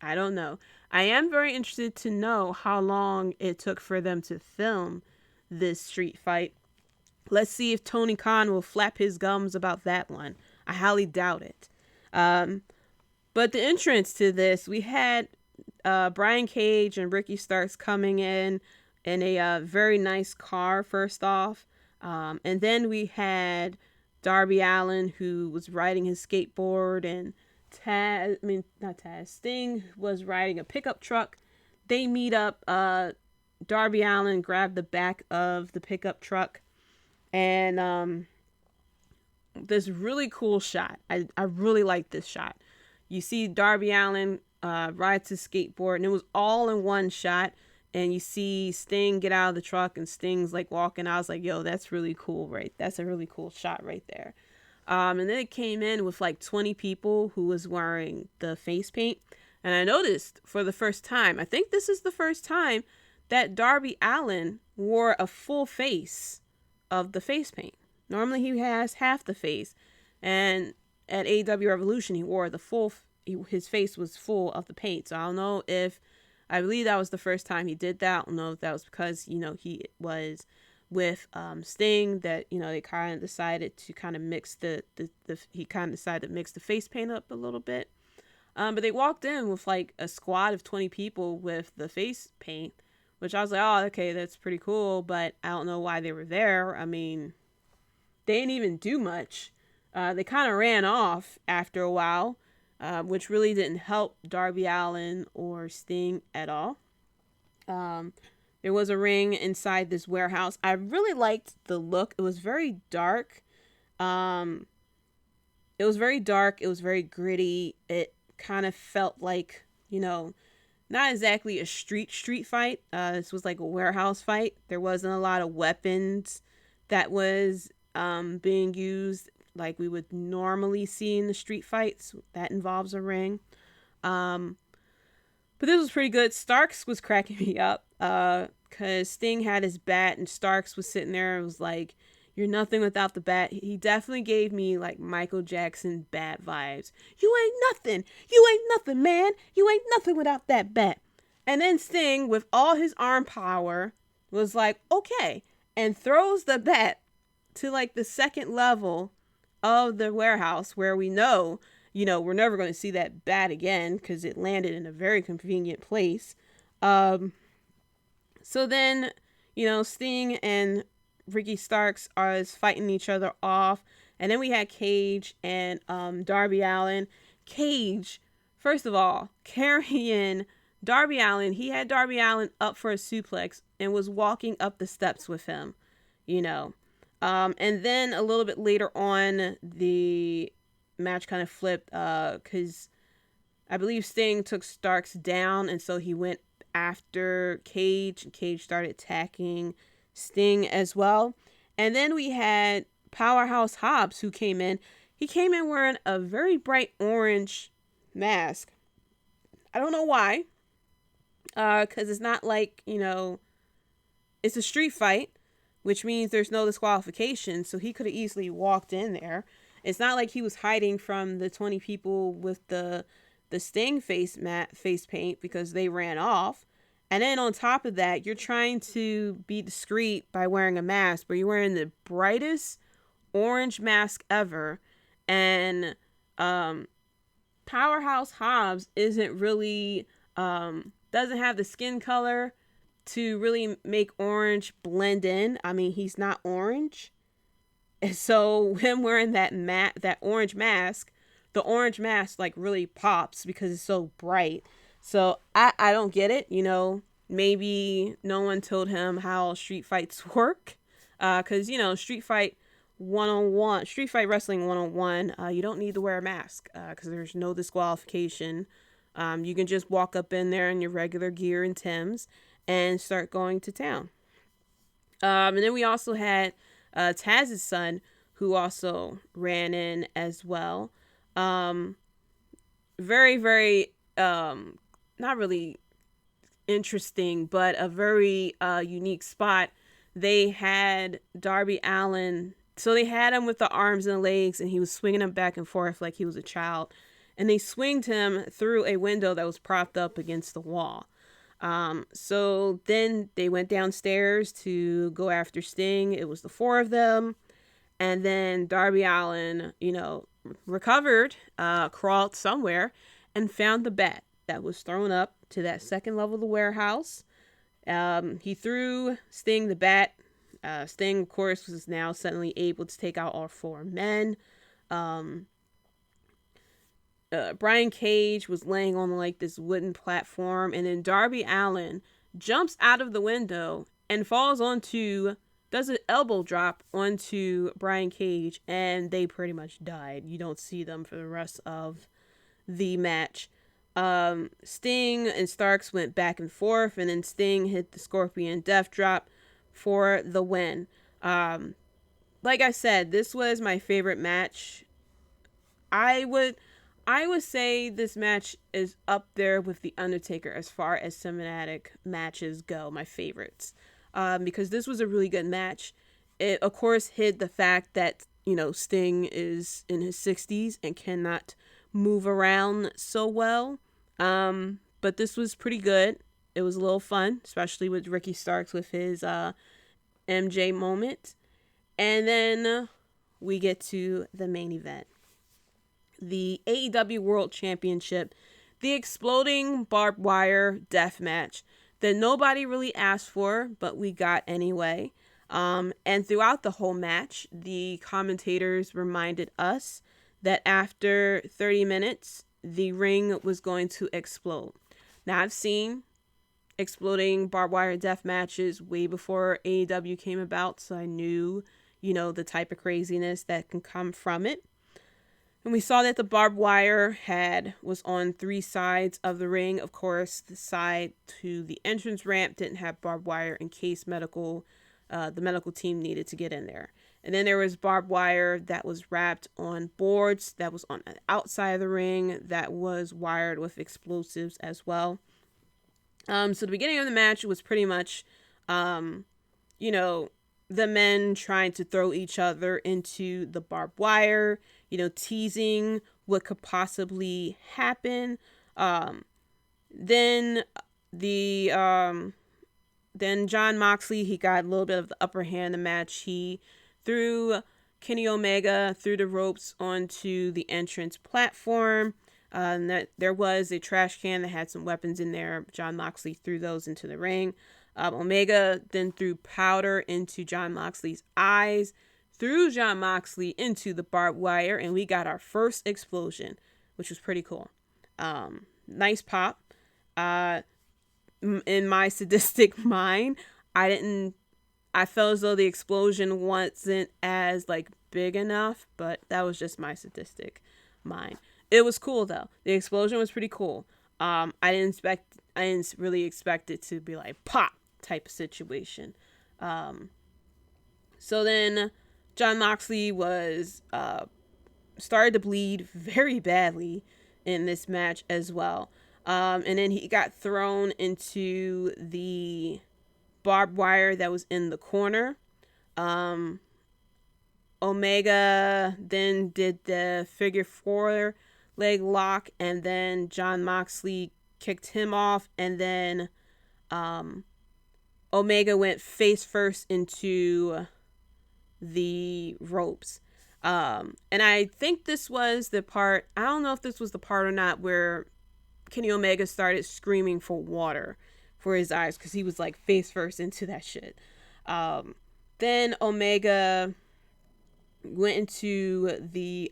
I am very interested to know how long it took for them to film this street fight. Let's see if Tony Khan will flap his gums about that one. I highly doubt it. But the entrance to this, we had Brian Cage and Ricky Starks coming in a very nice car, first off. And then we had Darby Allin, who was riding his skateboard, and Sting was riding a pickup truck. They meet up. Darby Allin grabbed the back of the pickup truck, and this really cool shot. I really like this shot. You see Darby Allin rides his skateboard, and it was all in one shot. And you see Sting get out of the truck, and Sting's like walking. I was like, yo, that's really cool, right? That's a really cool shot right there. And then it came in with like 20 people who was wearing the face paint. And I noticed for the first time, I think this is the first time that Darby Allin wore a full face of the face paint. Normally he has half the face. And at AEW Revolution, he wore the full, his face was full of the paint. So I believe that was the first time he did that. I don't know if that was because, he was with Sting, that they kind of decided to kind of mix the face paint up a little bit, but they walked in with like a squad of 20 people with the face paint, which I was like, oh, okay, that's pretty cool, but I don't know why they were there. I mean, they didn't even do much. They kind of ran off after a while, which really didn't help Darby Allin or Sting at all. There was a ring inside this warehouse. I really liked the look. It was very dark. It was very gritty. It kind of felt like, not exactly a street fight. This was like a warehouse fight. There wasn't a lot of weapons that was being used like we would normally see in the street fights. That involves a ring. But this was pretty good. Starks was cracking me up because Sting had his bat and Starks was sitting there and was like, you're nothing without the bat. He definitely gave me like Michael Jackson bat vibes. You ain't nothing. You ain't nothing, man. You ain't nothing without that bat. And then Sting, with all his arm power, was like, okay, and throws the bat to like the second level of the warehouse where we know, we're never going to see that bat again because it landed in a very convenient place. So then, Sting and Ricky Starks are fighting each other off. And then we had Cage and Darby Allin. Cage, first of all, carrying Darby Allin. He had Darby Allin up for a suplex and was walking up the steps with him, And then a little bit later on, the match kind of flipped because I believe Sting took Starks down, and so he went after Cage, and Cage started attacking Sting as well. And then we had Powerhouse Hobbs, who came in. He came in wearing a very bright orange mask. I don't know why, because it's not like, it's a street fight, which means there's no disqualification, so he could have easily walked in there It's not like he was hiding from the 20 people with the Sting face paint because they ran off. And then on top of that, you're trying to be discreet by wearing a mask, but you're wearing the brightest orange mask ever. And Powerhouse Hobbs isn't really, doesn't have the skin color to really make orange blend in. I mean, he's not orange. And so him wearing that orange mask, the orange mask like really pops because it's so bright. So I don't get it. You know, maybe no one told him how street fights work. Because, you know, street fight wrestling 101, you don't need to wear a mask because there's no disqualification. You can just walk up in there in your regular gear and Timbs and start going to town. And then we also had Taz's son, who also ran in as well. Very, very, not really interesting, but a very unique spot. They had Darby Allin. So they had him with the arms and the legs, and he was swinging him back and forth like he was a child. And they swinged him through a window that was propped up against the wall. So then they went downstairs to go after Sting. It was the four of them. And then Darby Allin, you know, recovered, crawled somewhere and found the bat that was thrown up to that second level of the warehouse. He threw Sting the bat. Sting, of course, was now suddenly able to take out all four men. Brian Cage was laying on like this wooden platform, and then Darby Allin jumps out of the window and does an elbow drop onto Brian Cage, and they pretty much died. You don't see them for the rest of the match. Sting and Starks went back and forth, and then Sting hit the Scorpion Death Drop for the win. Like I said, this was my favorite match. I would say this match is up there with The Undertaker as far as cinematic matches go, my favorites. Because this was a really good match. It, of course, hid the fact that, you know, Sting is in his 60s and cannot move around so well. But this was pretty good. It was a little fun, especially with Ricky Starks with his MJ moment. And then we get to the main event. The AEW World Championship, the exploding barbed wire death match that nobody really asked for, but we got anyway. And throughout the whole match, the commentators reminded us that after 30 minutes, the ring was going to explode. Now, I've seen exploding barbed wire death matches way before AEW came about, so I knew, you know, the type of craziness that can come from it. And we saw that the barbed wire was on 3 sides of the ring. Of course, the side to the entrance ramp didn't have barbed wire in case the medical team needed to get in there. And then there was barbed wire that was wrapped on boards that was on the outside of the ring that was wired with explosives as well. So the beginning of the match was pretty much, you know, the men trying to throw each other into the barbed wire, you know, teasing what could possibly happen. Then Jon Moxley, he got a little bit of the upper hand in the match. He threw Kenny Omega through the ropes onto the entrance platform. And there was a trash can that had some weapons in there. Jon Moxley threw those into the ring. Omega then threw powder into Jon Moxley's eyes, threw Jon Moxley into the barbed wire, and we got our first explosion, which was pretty cool. Nice pop. In my sadistic mind, I felt as though the explosion wasn't as like big enough, but that was just my sadistic mind. It was cool though. The explosion was pretty cool. I didn't really expect it to be like pop type of situation. So then Jon Moxley was started to bleed very badly in this match as well. And then he got thrown into the barbed wire that was in the corner. Omega then did the figure 4 leg lock, and then Jon Moxley kicked him off, and then Omega went face first into the ropes. And I think this was the part, I don't know if this was the part or not, where Kenny Omega started screaming for water for his eyes, because he was like face first into that shit. Then Omega went into the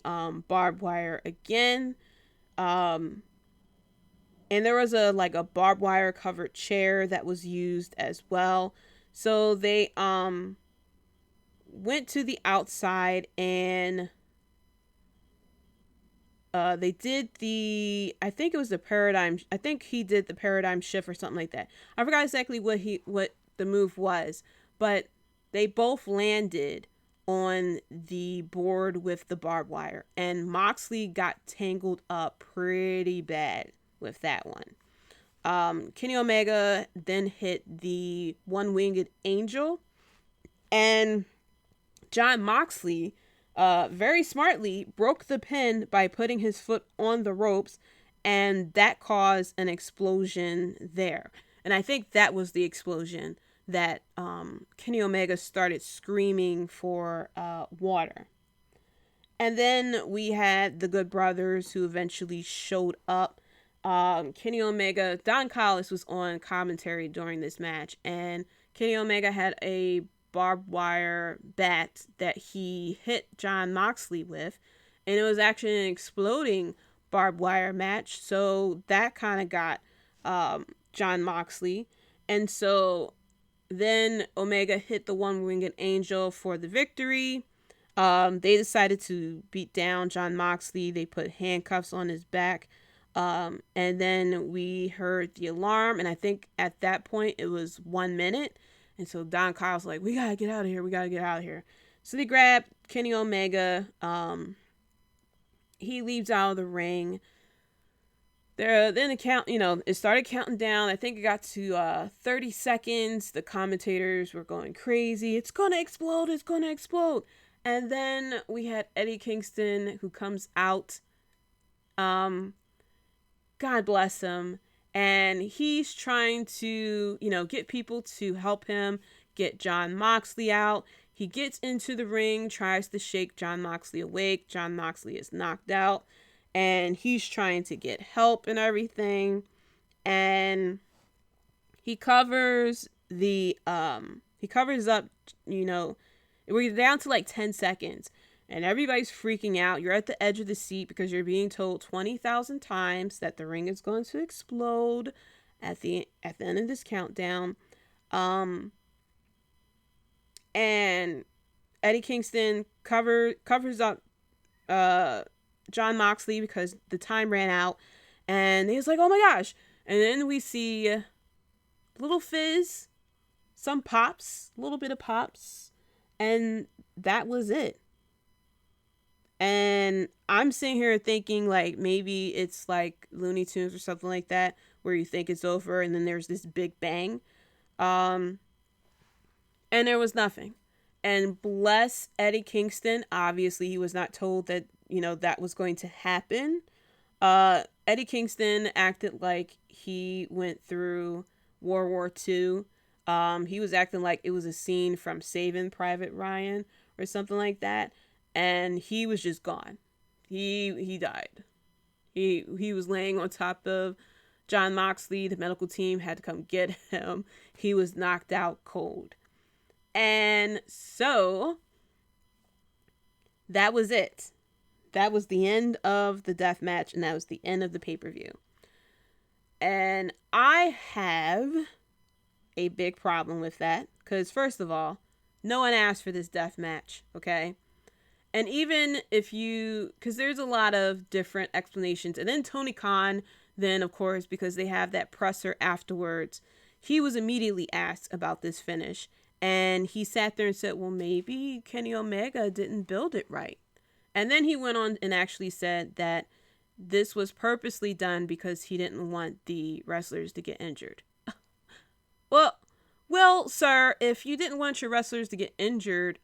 barbed wire again. And there was a barbed wire covered chair that was used as well. So they went to the outside, and they did I think it was the paradigm. I think he did the paradigm shift or something like that. I forgot exactly what the move was, but they both landed on the board with the barbed wire, and Moxley got tangled up pretty bad with that one. Kenny Omega then hit the one-winged angel, and Jon Moxley very smartly broke the pin by putting his foot on the ropes, and that caused an explosion there. And I think that was the explosion that Kenny Omega started screaming for water. And then we had the Good Brothers, who eventually showed up. Kenny Omega, Don Callis was on commentary during this match, and Kenny Omega had a barbed wire bat that he hit Jon Moxley with, and it was actually an exploding barbed wire match, so that kind of got Jon Moxley. And so then Omega hit the one-winged angel for the victory. They decided to beat down Jon Moxley. They put handcuffs on his back. And then we heard the alarm, and I think at that point it was 1 minute. And so Don Kyle's like, we gotta get out of here. We gotta get out of here. So they grab Kenny Omega. He leaves out of the ring. Then the count, it started counting down. I think it got to 30 seconds. The commentators were going crazy. It's gonna explode. It's gonna explode. And then we had Eddie Kingston, who comes out. God bless him. And he's trying to, get people to help him get Jon Moxley out. He gets into the ring, tries to shake Jon Moxley awake. Jon Moxley is knocked out, and he's trying to get help and everything. And he covers up, we're down to 10 seconds. And everybody's freaking out. You're at the edge of the seat because you're being told 20,000 times that the ring is going to explode at the end of this countdown. And Eddie Kingston covers up Jon Moxley because the time ran out. And he was like, oh my gosh. And then we see a little fizz, some pops, a little bit of pops. And that was it. And I'm sitting here thinking maybe it's like Looney Tunes or something like that, where you think it's over and then there's this big bang. And there was nothing. And bless Eddie Kingston. Obviously, he was not told that, that was going to happen. Eddie Kingston acted like he went through World War II. He was acting like it was a scene from Saving Private Ryan or something like that. And he was just gone. He died. He was laying on top of Jon Moxley. The medical team had to come get him. He was knocked out cold. And so that was it. That was the end of the death match, and that was the end of the pay-per-view. And I have a big problem with that, because first of all, no one asked for this death match, okay? And even if because there's a lot of different explanations. And then Tony Khan, then of course, because they have that presser afterwards, he was immediately asked about this finish. And he sat there and said, well, maybe Kenny Omega didn't build it right. And then he went on and actually said that this was purposely done because he didn't want the wrestlers to get injured. Well, sir, if you didn't want your wrestlers to get injured,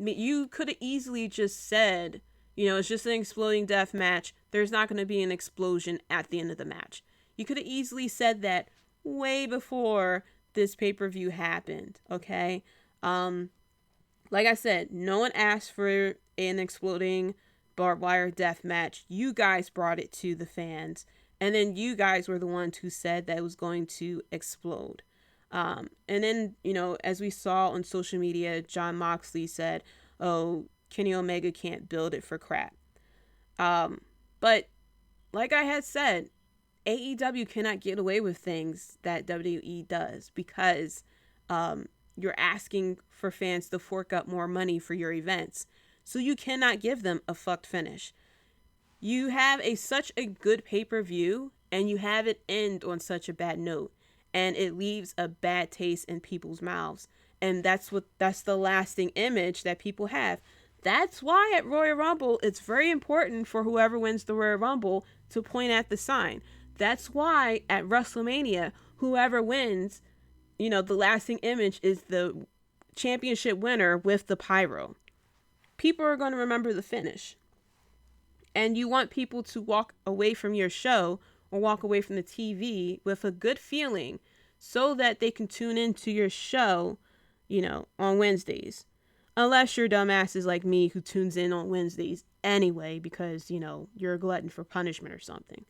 you could have easily just said, it's just an exploding death match. There's not going to be an explosion at the end of the match. You could have easily said that way before this pay-per-view happened, okay? Like I said, no one asked for an exploding barbed wire death match. You guys brought it to the fans, and then you guys were the ones who said that it was going to explode. And then, as we saw on social media, Jon Moxley said, oh, Kenny Omega can't build it for crap. But like I had said, AEW cannot get away with things that WWE does because you're asking for fans to fork up more money for your events. So you cannot give them a fucked finish. You have such a good pay-per-view and you have it end on such a bad note. And it leaves a bad taste in people's mouths. And that's the lasting image that people have. That's why at Royal Rumble, it's very important for whoever wins the Royal Rumble to point at the sign. That's why at WrestleMania, whoever wins, the lasting image is the championship winner with the pyro. People are going to remember the finish. And you want people to walk away from your show or walk away from the TV with a good feeling so that they can tune into your show, on Wednesdays. Unless you're dumbasses like me who tunes in on Wednesdays anyway because, you're a glutton for punishment or something.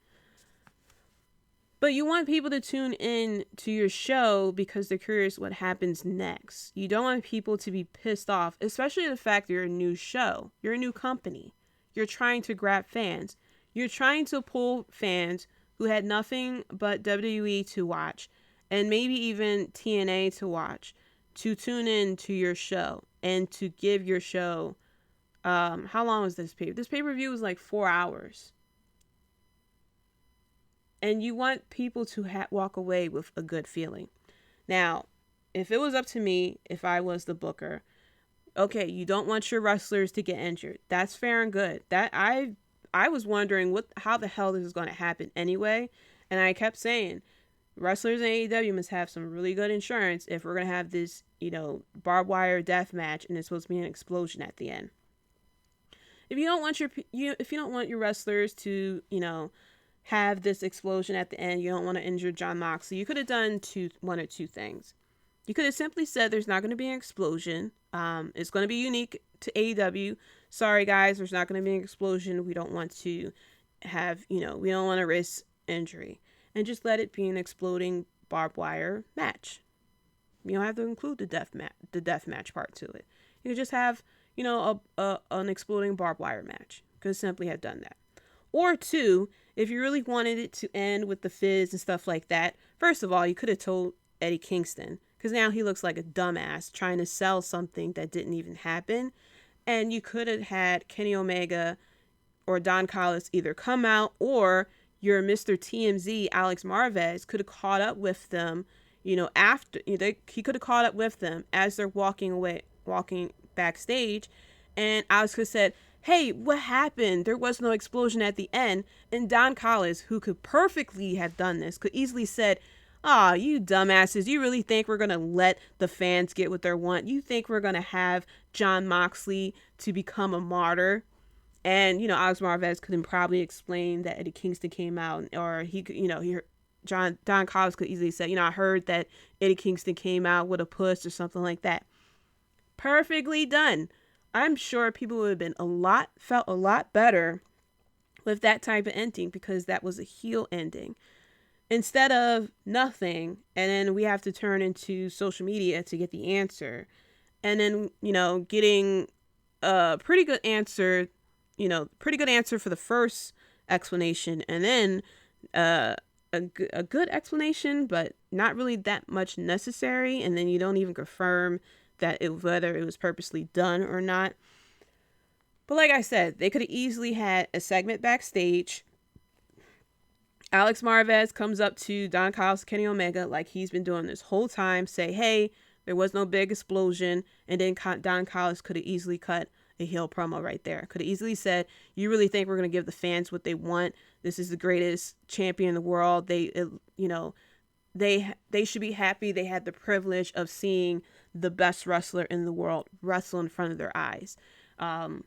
But you want people to tune in to your show because they're curious what happens next. You don't want people to be pissed off, especially the fact that you're a new show. You're a new company. You're trying to grab fans. You're trying to pull fans who had nothing but WWE to watch and maybe even TNA to watch to tune in to your show and to give your show. How long was this pay? This pay-per-view was like 4 hours. And you want people to walk away with a good feeling. Now, if it was up to me, if I was the booker, okay, you don't want your wrestlers to get injured. That's fair and good. That I was wondering how the hell this is going to happen anyway. And I kept saying, wrestlers in AEW must have some really good insurance if we're going to have this, barbed wire death match and it's supposed to be an explosion at the end. If you don't want your wrestlers to, have this explosion at the end, you don't want to injure Jon Moxley, you could have done one or two things. You could have simply said there's not going to be an explosion. It's going to be unique to AEW. Sorry, guys, there's not going to be an explosion. We don't want to have, we don't want to risk injury. And just let it be an exploding barbed wire match. You don't have to include the death match part to it. You could just have, an exploding barbed wire match. Could simply have done that. Or two, if you really wanted it to end with the fizz and stuff like that, first of all, you could have told Eddie Kingston, because now he looks like a dumbass trying to sell something that didn't even happen. And you could have had Kenny Omega or Don Callis either come out, or your Mr. TMZ, Alex Marvez, could have caught up with them, after, he could have caught up with them as they're walking backstage. And Alex could have said, hey, what happened? There was no explosion at the end. And Don Callis, who could perfectly have done this, could easily said, "Ah, you dumbasses, you really think we're going to let the fans get what they want? You think we're going to have Jon Moxley to become a martyr?" And, Alex Marvez couldn't probably explain that Eddie Kingston came out, or he could, Don Callis could easily say, I heard that Eddie Kingston came out with a puss or something like that. Perfectly done. I'm sure people would have felt a lot better with that type of ending, because that was a heel ending. Instead of nothing, and then we have to turn into social media to get the answer. And then, getting a pretty good answer, for the first explanation, and then a good explanation, but not really that much necessary. And then you don't even confirm that whether it was purposely done or not. But like I said, they could have easily had a segment backstage. Alex Marvez comes up to Don Callis, Kenny Omega, like he's been doing this whole time, say, hey, there was no big explosion. And then Don Callis could have easily cut a heel promo right there. Could have easily said, you really think we're going to give the fans what they want? This is the greatest champion in the world. They should be happy they had the privilege of seeing the best wrestler in the world wrestle in front of their eyes. And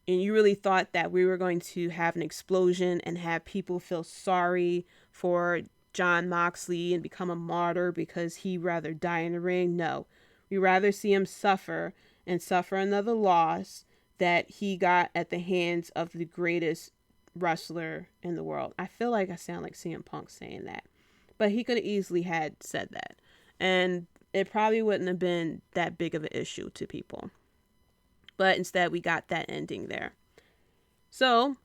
you really thought that we were going to have an explosion and have people feel sorry for Jon Moxley and become a martyr because he'd rather die in the ring? No. We'd rather see him suffer and suffer another loss that he got at the hands of the greatest wrestler in the world. I feel like I sound like CM Punk saying that. But he could have easily had said that. And it probably wouldn't have been that big of an issue to people. But instead, we got that ending there. So,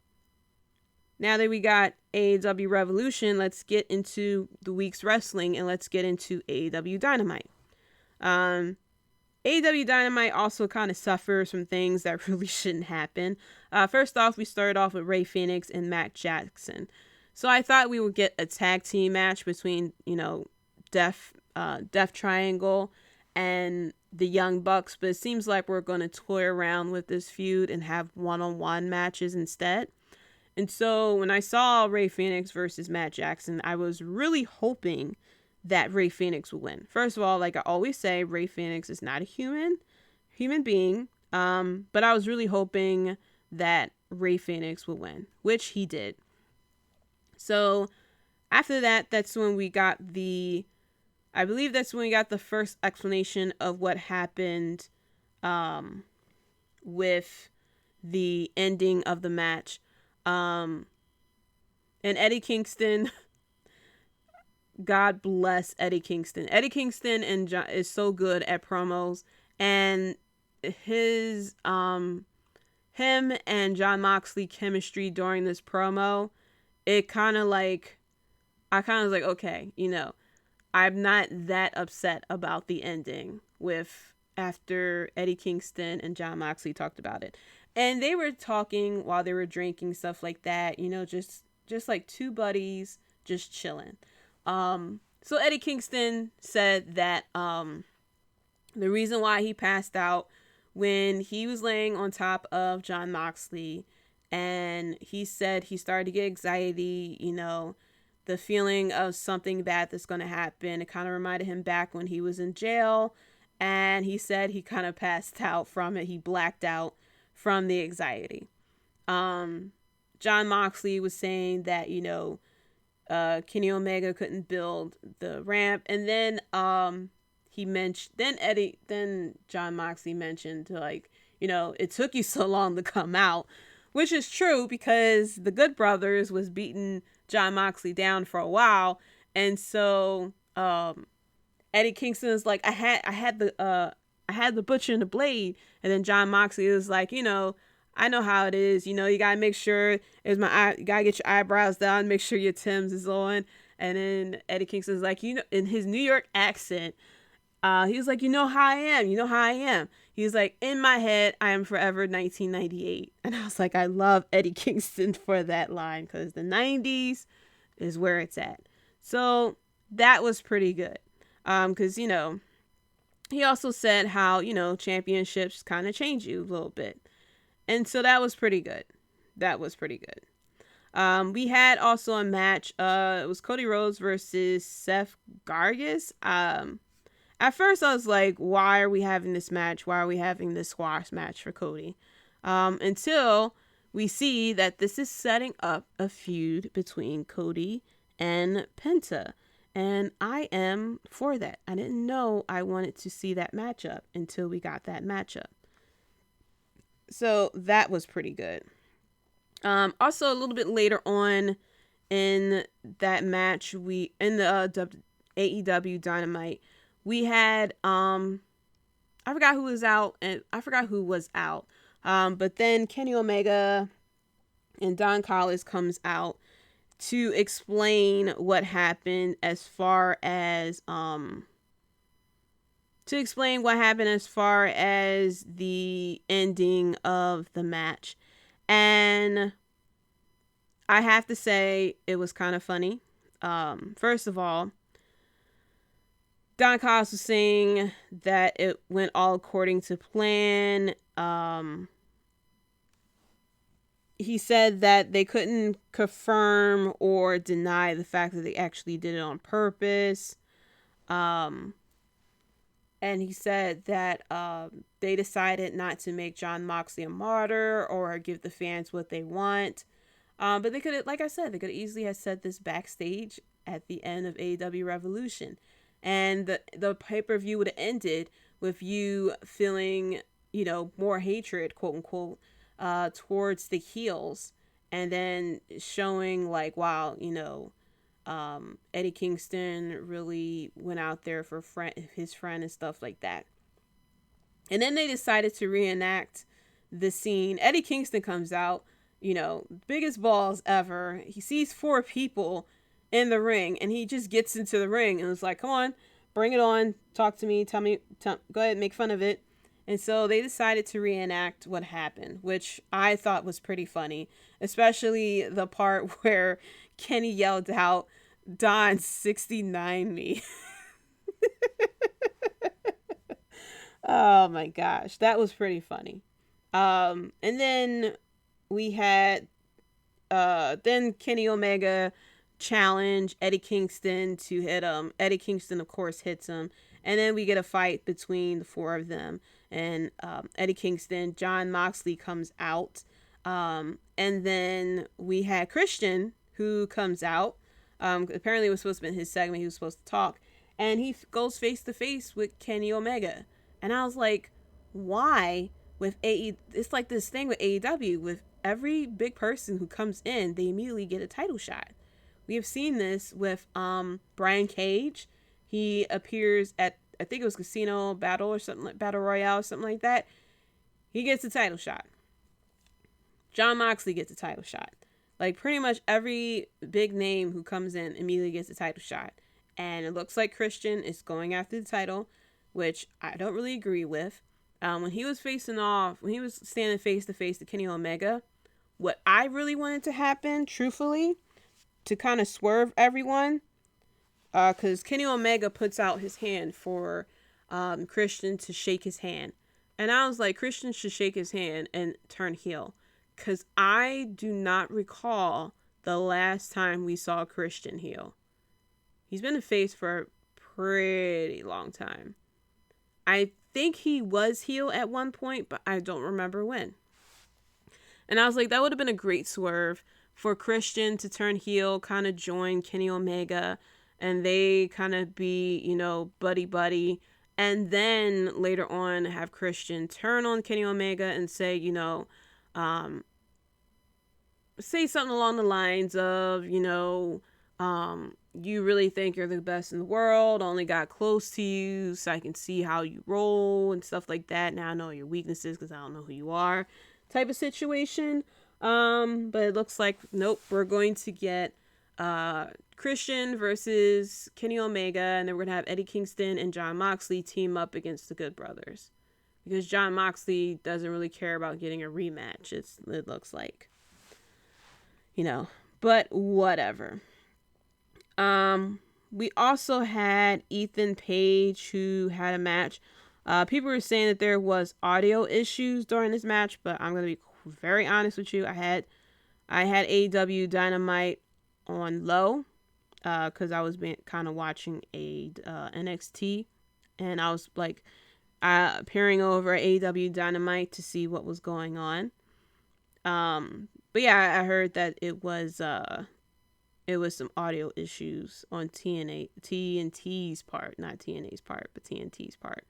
now that we got AEW Revolution, let's get into the week's wrestling and let's get into AEW Dynamite. AEW Dynamite also kind of suffers from things that really shouldn't happen. First off, we started off with Rey Fenix and Matt Jackson. So I thought we would get a tag team match between, Death Triangle and the Young Bucks, but it seems like we're going to toy around with this feud and have one-on-one matches instead. And so when I saw Rey Fenix versus Matt Jackson, I was really hoping that Rey Fenix would win. First of all, like I always say, Rey Fenix is not a human being. But I was really hoping that Rey Fenix would win, which he did. So after that, that's when we got the first explanation of what happened with the ending of the match. And Eddie Kingston, God bless Eddie Kingston. Eddie Kingston is so good at promos, and him and Jon Moxley chemistry during this promo, I kind of was like, okay, I'm not that upset about the ending after Eddie Kingston and Jon Moxley talked about it. And they were talking while they were drinking, stuff like that, just like two buddies just chilling. So Eddie Kingston said that the reason why he passed out when he was laying on top of Jon Moxley, and he said he started to get anxiety, the feeling of something bad that's going to happen. It kind of reminded him back when he was in jail, and he said he kind of passed out from it. He blacked out from the anxiety. Jon Moxley was saying that, Kenny Omega couldn't build the ramp, and then Jon Moxley mentioned it took you so long to come out, which is true because the Good Brothers was beating Jon Moxley down for a while, and so Eddie Kingston is like, I had the Butcher and the Blade, and then Jon Moxley was like, I know how it is. You gotta make sure you gotta get your eyebrows done, make sure your Timbs is on. And then Eddie Kingston's like, in his New York accent, he was like, you know how I am. He's like, in my head, I am forever 1998. And I was like, I love Eddie Kingston for that line, because the 90s is where it's at. So that was pretty good. Because, he also said how, championships kind of change you a little bit. And so that was pretty good. We had also a match. It was Cody Rhodes versus Seth Gargis. At first I was like, why are we having this match? Why are we having this squash match for Cody? Until we see that this is setting up a feud between Cody and Penta. And I am for that. I didn't know I wanted to see that matchup until we got that matchup. So that was pretty good. Also, a little bit later on in that match, in the AEW Dynamite, we had I forgot who was out, but then Kenny Omega and Don Callis comes out to explain what happened as far as the ending of the match. And I have to say, it was kind of funny. First of all, Don Callis was saying that it went all according to plan. He said that they couldn't confirm or deny the fact that they actually did it on purpose. and he said that they decided not to make Jon Moxley a martyr or give the fans what they want. But they could have, like I said, they could easily have said this backstage at the end of AEW Revolution. And the pay-per-view would have ended with you feeling, more hatred, quote unquote, towards the heels. And then showing, like, wow, Eddie Kingston really went out there for his friend and stuff like that. And then they decided to reenact the scene. Eddie Kingston comes out, biggest balls ever. He sees 4 people in the ring and he just gets into the ring and was like, come on, bring it on. Talk to me. Go ahead, make fun of it. And so they decided to reenact what happened, which I thought was pretty funny, especially the part where Kenny yelled out, Don 69 me. Oh my gosh, that was pretty funny. And then we had then Kenny Omega challenge Eddie Kingston to hit him. Eddie Kingston, of course, hits him. And then we get a fight between the 4 of them. And Eddie Kingston, Jon Moxley comes out. And then we had Christian, who comes out. Apparently it was supposed to be his segment. He was supposed to talk. And he goes face to face with Kenny Omega. And I was like, why? With it's like this thing with AEW. With every big person who comes in, they immediately get a title shot. We have seen this with Brian Cage. He appears at, I think it was Casino Battle or something like Battle Royale or something like that. He gets a title shot. Jon Moxley gets a title shot. Like pretty much every big name who comes in immediately gets a title shot. And it looks like Christian is going after the title, which I don't really agree with. When he was standing face to face to Kenny Omega, what I really wanted to happen, truthfully, to kind of swerve everyone, because Kenny Omega puts out his hand for Christian to shake his hand. And I was like, Christian should shake his hand and turn heel. Because I do not recall the last time we saw Christian heel. He's been a face for a pretty long time. I think he was heel at one point, but I don't remember when. And I was like, that would have been a great swerve for Christian to turn heel, kind of join Kenny Omega, and they kind of be, buddy-buddy. And then later on have Christian turn on Kenny Omega and say, say something along the lines of, you really think you're the best in the world, only got close to you so I can see how you roll and stuff like that. Now I know your weaknesses because I don't know who you are type of situation. But it looks like, nope, we're going to get Christian versus Kenny Omega, and then we're going to have Eddie Kingston and Jon Moxley team up against the Good Brothers. Because Jon Moxley doesn't really care about getting a rematch, it looks like. But whatever. We also had Ethan Page, who had a match. People were saying that there was audio issues during this match, but I'm going to be very honest with you. I had AEW Dynamite on low, because I was kind of watching NXT, and I was like peering over AEW Dynamite to see what was going on. But yeah, I heard that it was some audio issues on TNT's part, not TNA's part, but TNT's part.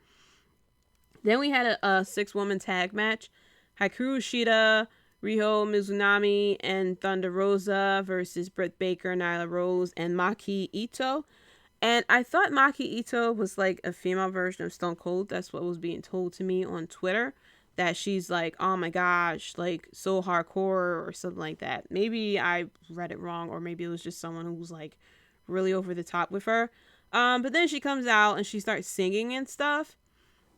Then we had a 6-woman tag match. Hikaru Shida, Riho Mizunami, and Thunder Rosa versus Britt Baker, Nyla Rose, and Maki Ito. And I thought Maki Ito was like a female version of Stone Cold. That's what was being told to me on Twitter. That she's like, oh my gosh, like so hardcore or something like that. Maybe I read it wrong, or maybe it was just someone who was like really over the top with her. But then she comes out and she starts singing and stuff.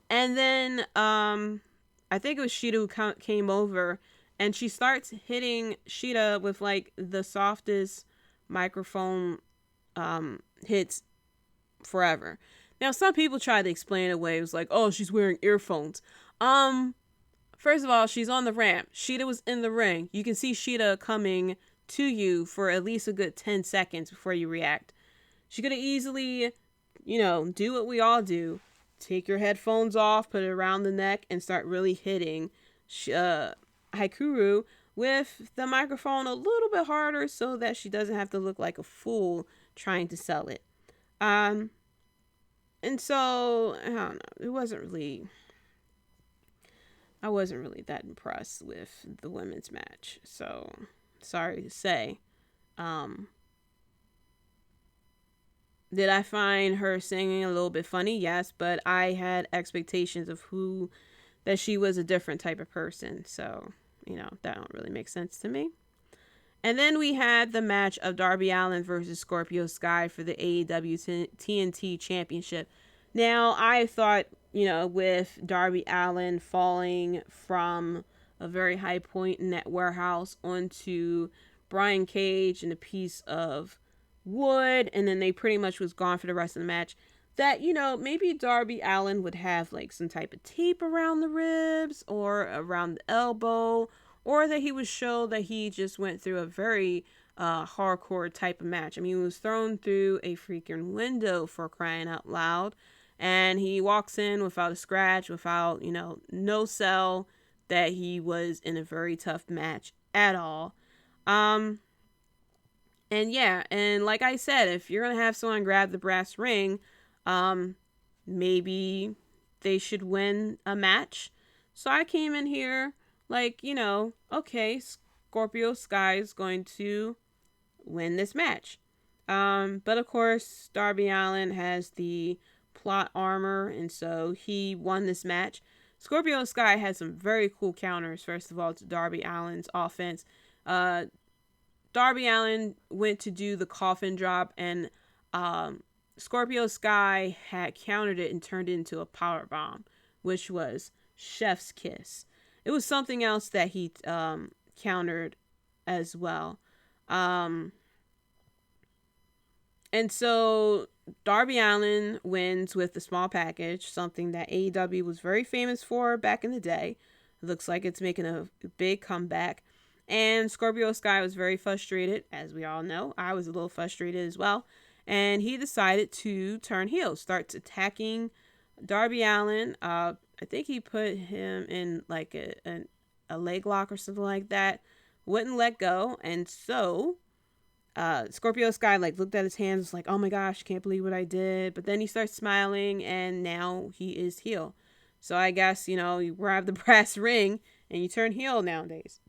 And then I think it was Shida who came over, and she starts hitting Shida with like the softest microphone hits forever. Now, some people try to explain it away. It was like, oh, she's wearing earphones. First of all, she's on the ramp. Shida was in the ring. You can see Shida coming to you for at least a good 10 seconds before you react. She could have easily, do what we all do take your headphones off, put it around the neck, and start really hitting Hikaru with the microphone a little bit harder so that she doesn't have to look like a fool trying to sell it. And so, I don't know, I wasn't really that impressed with the women's match. So, sorry to say. Did I find her singing a little bit funny? Yes, but I had expectations of that she was a different type of person. So, that don't really make sense to me. And then we had the match of Darby Allin versus Scorpio Sky for the AEW TNT Championship. Now, I thought, with Darby Allin falling from a very high point in that warehouse onto Brian Cage and a piece of wood, and then they pretty much was gone for the rest of the match, that, maybe Darby Allin would have like some type of tape around the ribs or around the elbow, or that he would show that he just went through a very hardcore type of match. I mean, he was thrown through a freaking window, for crying out loud, and he walks in without a scratch, without, no sell, that he was in a very tough match at all. And yeah, and like I said, if you're going to have someone grab the brass ring, maybe they should win a match. So I came in here like, okay, Scorpio Sky is going to win this match. But of course, Darby Allin has the plot armor, and so he won this match. Scorpio Sky had some very cool counters, first of all, to Darby Allin's offense. Darby Allin went to do the coffin drop, and Scorpio Sky had countered it and turned it into a power bomb, which was chef's kiss. It was something else that he countered as well. And so Darby Allin wins with the small package, something that AEW was very famous for back in the day. It looks like it's making a big comeback. And Scorpio Sky was very frustrated, as we all know. I was a little frustrated as well. And he decided to turn heel, starts attacking Darby Allin. I think he put him in like a leg lock or something like that. Wouldn't let go. And so Scorpio Sky looked at his hands, was like, oh my gosh, can't believe what I did. But then he starts smiling, and now he is heel. So I guess, you grab the brass ring and you turn heel nowadays.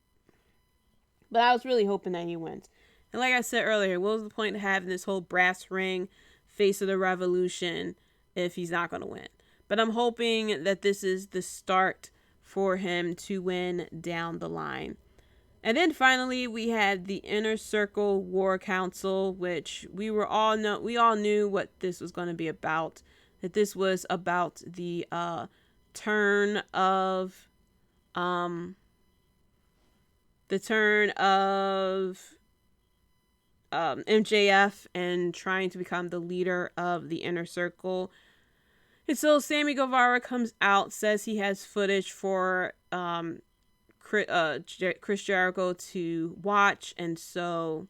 But I was really hoping that he wins. And like I said earlier, what was the point of having this whole brass ring, face of the revolution, if he's not going to win? But I'm hoping that this is the start for him to win down the line. And then finally, we had the Inner Circle War Council, which we all knew what this was going to be about. That this was about the turn of MJF and trying to become the leader of the Inner Circle. And so Sammy Guevara comes out, says he has footage for Chris Jericho to watch, and so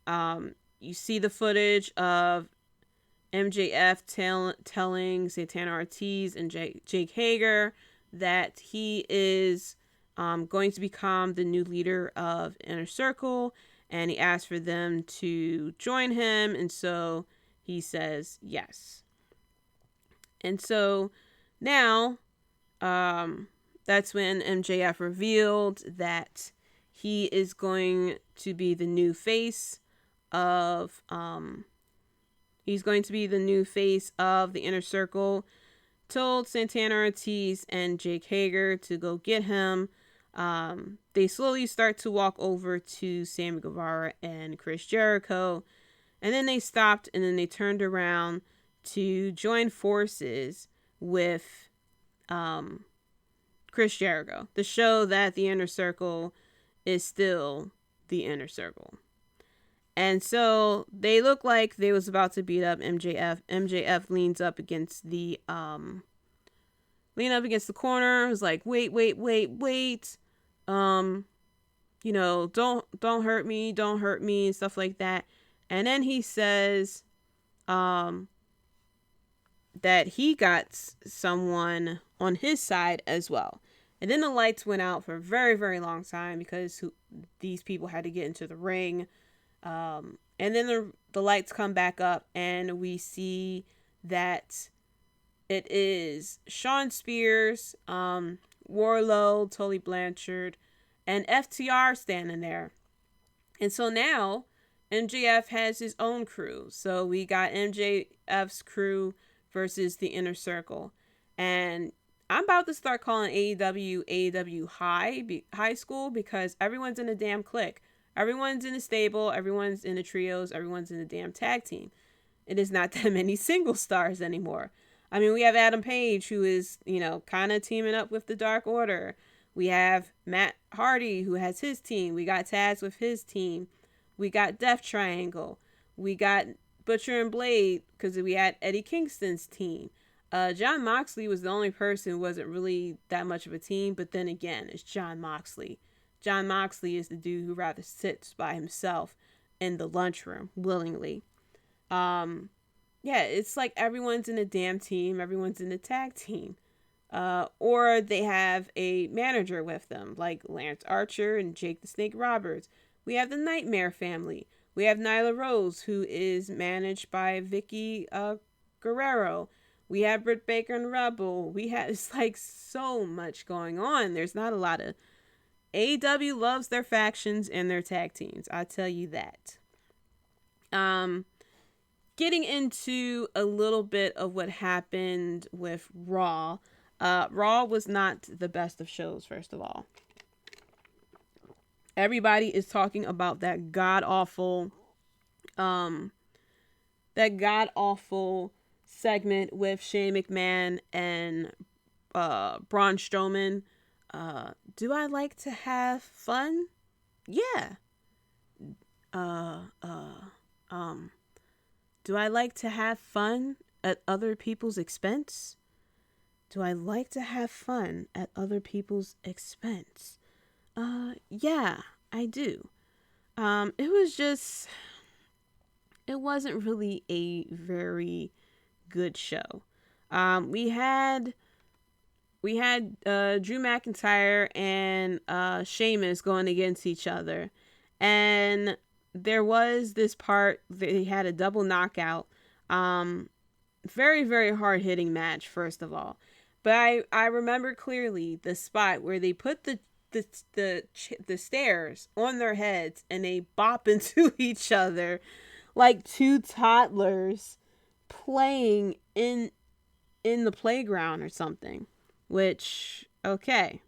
you see the footage of MJF telling Santana Ortiz and Jake Hager that he is going to become the new leader of Inner Circle, and he asked for them to join him, and so he says yes. And so now that's when MJF revealed that he is going to be the new face of the Inner Circle. Told Santana Ortiz and Jake Hager to go get him. They slowly start to walk over to Sammy Guevara and Chris Jericho, and then they stopped, and then they turned around to join forces with Chris Jericho, to show that the Inner Circle is still the Inner Circle. And so they look like they was about to beat up MJF. MJF leans up against the corner. Was like, wait. Don't hurt me, and stuff like that. And then he says, that he got someone on his side as well. And then the lights went out for a very, very long time because these people had to get into the ring. And then the lights come back up and we see that it is Shawn Spears, Wardlow, Tully Blanchard, and FTR standing there. And so now MJF has his own crew. So we got MJF's crew versus the Inner Circle. And I'm about to start calling AEW High School because everyone's in a damn clique. Everyone's in a stable. Everyone's in the trios. Everyone's in a damn tag team. It is not that many single stars anymore. I mean, we have Adam Page, who is, kind of teaming up with the Dark Order. We have Matt Hardy, who has his team. We got Taz with his team. We got Death Triangle. We got Butcher and Blade, because we had Eddie Kingston's team. Jon Moxley was the only person who wasn't really that much of a team, but then again, it's Jon Moxley. Jon Moxley is the dude who rather sits by himself in the lunchroom willingly. Yeah, it's like everyone's in a damn team. Everyone's in a tag team. Or they have a manager with them, like Lance Archer and Jake the Snake Roberts. We have the Nightmare family. We have Nyla Rose, who is managed by Vicky Guerrero. We have Britt Baker and Rebel. It's like so much going on. There's not a lot of... AEW loves their factions and their tag teams. I'll tell you that. Getting into a little bit of what happened with Raw. Raw was not the best of shows, first of all. Everybody is talking about that god-awful segment with Shane McMahon and Braun Strowman. Do I like to have fun? Yeah. Do I like to have fun at other people's expense? Do I like to have fun at other people's expense? Yeah, I do. It wasn't really a very good show. We had Drew McIntyre and Sheamus going against each other, and there was this part they had a double knockout. Very, very hard hitting match, first of all, but I remember clearly the spot where they put the stairs on their heads and they bop into each other like two toddlers playing in the playground or something. Which, okay.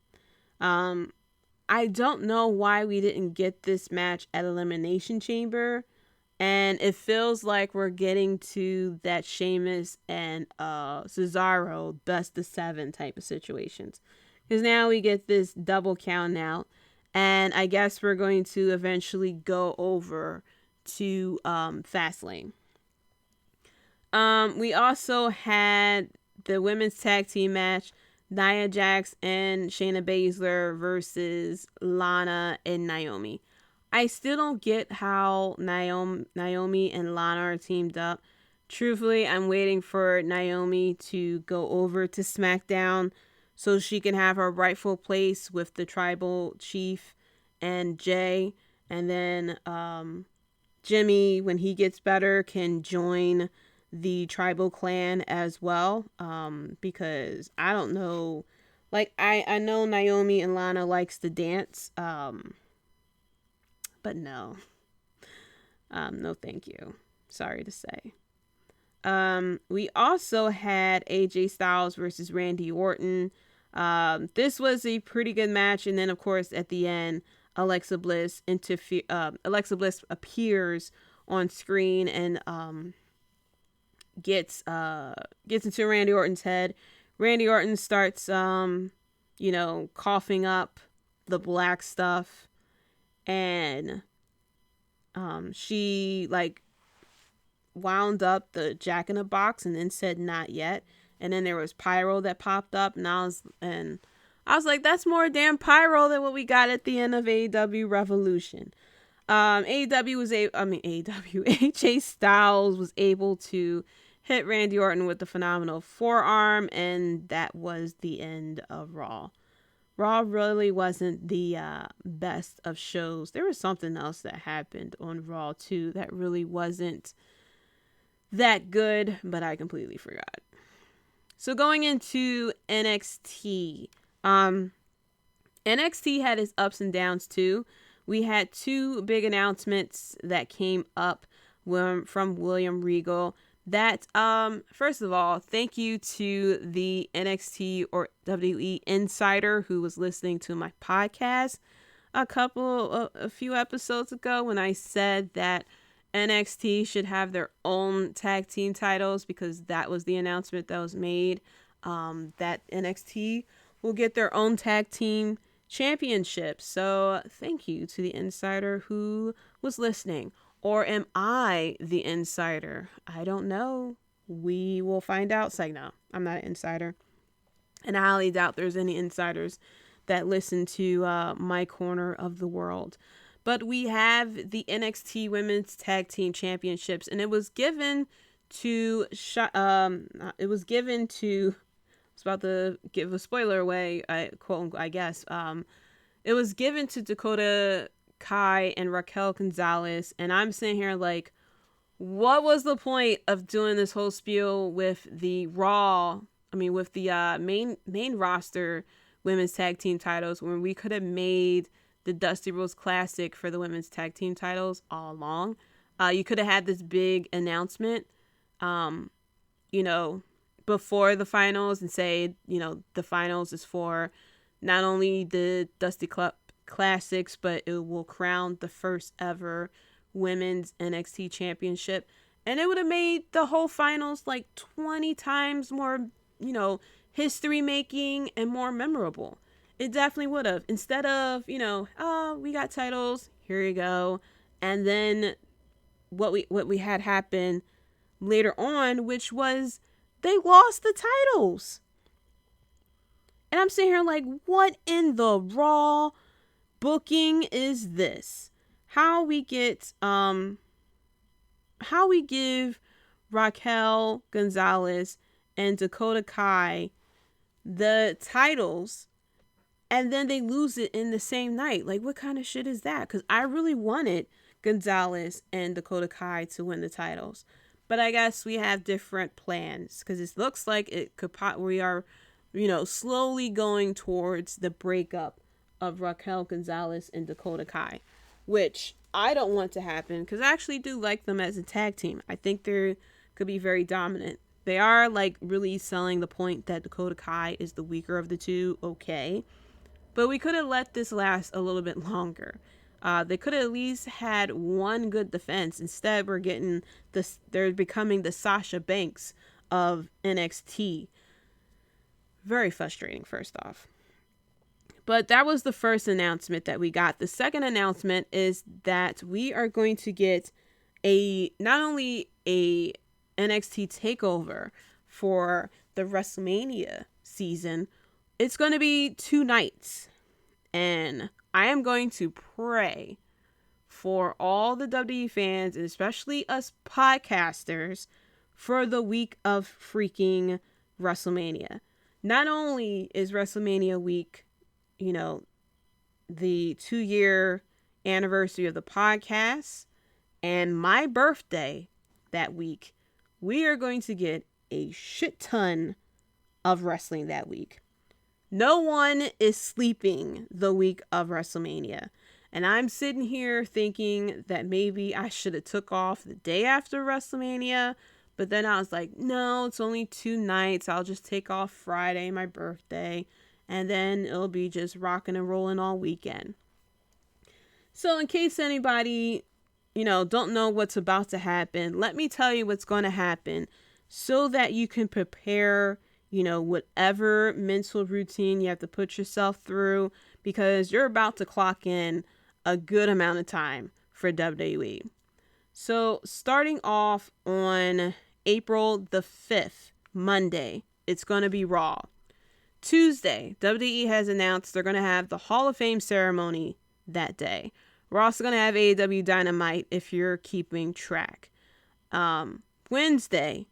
I don't know why we didn't get this match at Elimination Chamber. And it feels like we're getting to that Sheamus and Cesaro best of 7 type of situations. Because now we get this double count out. And I guess we're going to eventually go over to Fastlane. We also had the women's tag team match. Nia Jax and Shayna Baszler versus Lana and Naomi. I still don't get how Naomi and Lana are teamed up. Truthfully, I'm waiting for Naomi to go over to SmackDown so she can have her rightful place with the tribal chief and Jay. And then Jimmy, when he gets better, can join the tribal clan as well, because I don't know, like I know Naomi and Lana likes to dance, but no thank you, sorry to say. We also had AJ Styles versus Randy Orton. This was a pretty good match, and then of course at the end Alexa Bliss appears on screen and gets into Randy Orton's head. Randy Orton starts coughing up the black stuff, and she wound up the Jack in the Box and then said not yet, and then there was pyro that popped up, and I was like, that's more damn pyro than what we got at the end of AEW Revolution. AJ Styles was able to hit Randy Orton with the phenomenal forearm, and that was the end of Raw. Raw really wasn't the best of shows. There was something else that happened on Raw too that really wasn't that good, but I completely forgot. So going into NXT, NXT had its ups and downs too. We had two big announcements that came up from William Regal. That, first of all, thank you to the NXT or WWE Insider who was listening to my podcast a few episodes ago when I said that NXT should have their own tag team titles, because that was the announcement that was made, that NXT will get their own tag team championship. So thank you to the insider who was listening. Or am I the insider? I don't know. We will find out. Say no, I'm not an insider. And I highly doubt there's any insiders that listen to my corner of the world. But we have the NXT Women's Tag Team Championships, and it was given to I was about to give a spoiler away, I guess. It was given to Dakota Kai and Raquel Gonzalez, and I'm sitting here like, what was the point of doing this whole spiel with the main roster women's tag team titles when we could have made the Dusty Rhodes Classic for the women's tag team titles all along? You could have had this big announcement, before the finals, and say, the finals is for not only the Dusty Club Classics, but it will crown the first ever women's NXT championship. And it would have made the whole finals like 20 times more, history making and more memorable. It definitely would have. Instead of, we got titles, here you go. And then what we had happen later on, which was they lost the titles. And I'm sitting here like, what in the Raw booking is this? How we give Raquel Gonzalez and Dakota Kai the titles, and then they lose it in the same night. Like, what kind of shit is that? Because I really wanted Gonzalez and Dakota Kai to win the titles. But I guess we have different plans, because it looks like we are, slowly going towards the breakup of Raquel Gonzalez and Dakota Kai, which I don't want to happen, because I actually do like them as a tag team. I think they could be very dominant. They are like really selling the point that Dakota Kai is the weaker of the two. Okay. But we could have let this last a little bit longer. They could have at least had one good defense. Instead, they're becoming the Sasha Banks of NXT. Very frustrating, first off. But that was the first announcement that we got. The second announcement is that we are going to get not only a NXT takeover for the WrestleMania season, it's going to be 2 nights. And I am going to pray for all the WWE fans, and especially us podcasters, for the week of freaking WrestleMania. Not only is WrestleMania week, the 2-year anniversary of the podcast and my birthday that week, we are going to get a shit ton of wrestling that week. No one is sleeping the week of WrestleMania. And I'm sitting here thinking that maybe I should have took off the day after WrestleMania. But then I was like, no, it's only 2 nights. I'll just take off Friday, my birthday. And then it'll be just rocking and rolling all weekend. So in case anybody, don't know what's about to happen, let me tell you what's going to happen so that you can prepare, whatever mental routine you have to put yourself through, because you're about to clock in a good amount of time for WWE. So starting off on April the 5th, Monday, it's going to be Raw. Tuesday, WWE has announced they're going to have the Hall of Fame ceremony that day. We're also going to have AEW Dynamite if you're keeping track. Wednesday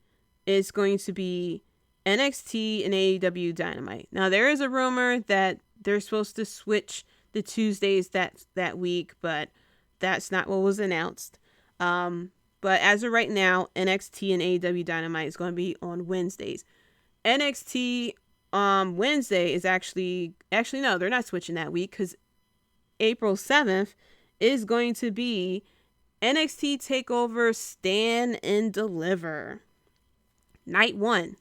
is going to be NXT and AEW Dynamite. Now, there is a rumor that they're supposed to switch the Tuesdays that week, but that's not what was announced. But as of right now, NXT and AEW Dynamite is going to be on Wednesdays. NXT Wednesday is actually no, they're not switching that week, because April 7th is going to be NXT TakeOver Stand and Deliver. Night 1.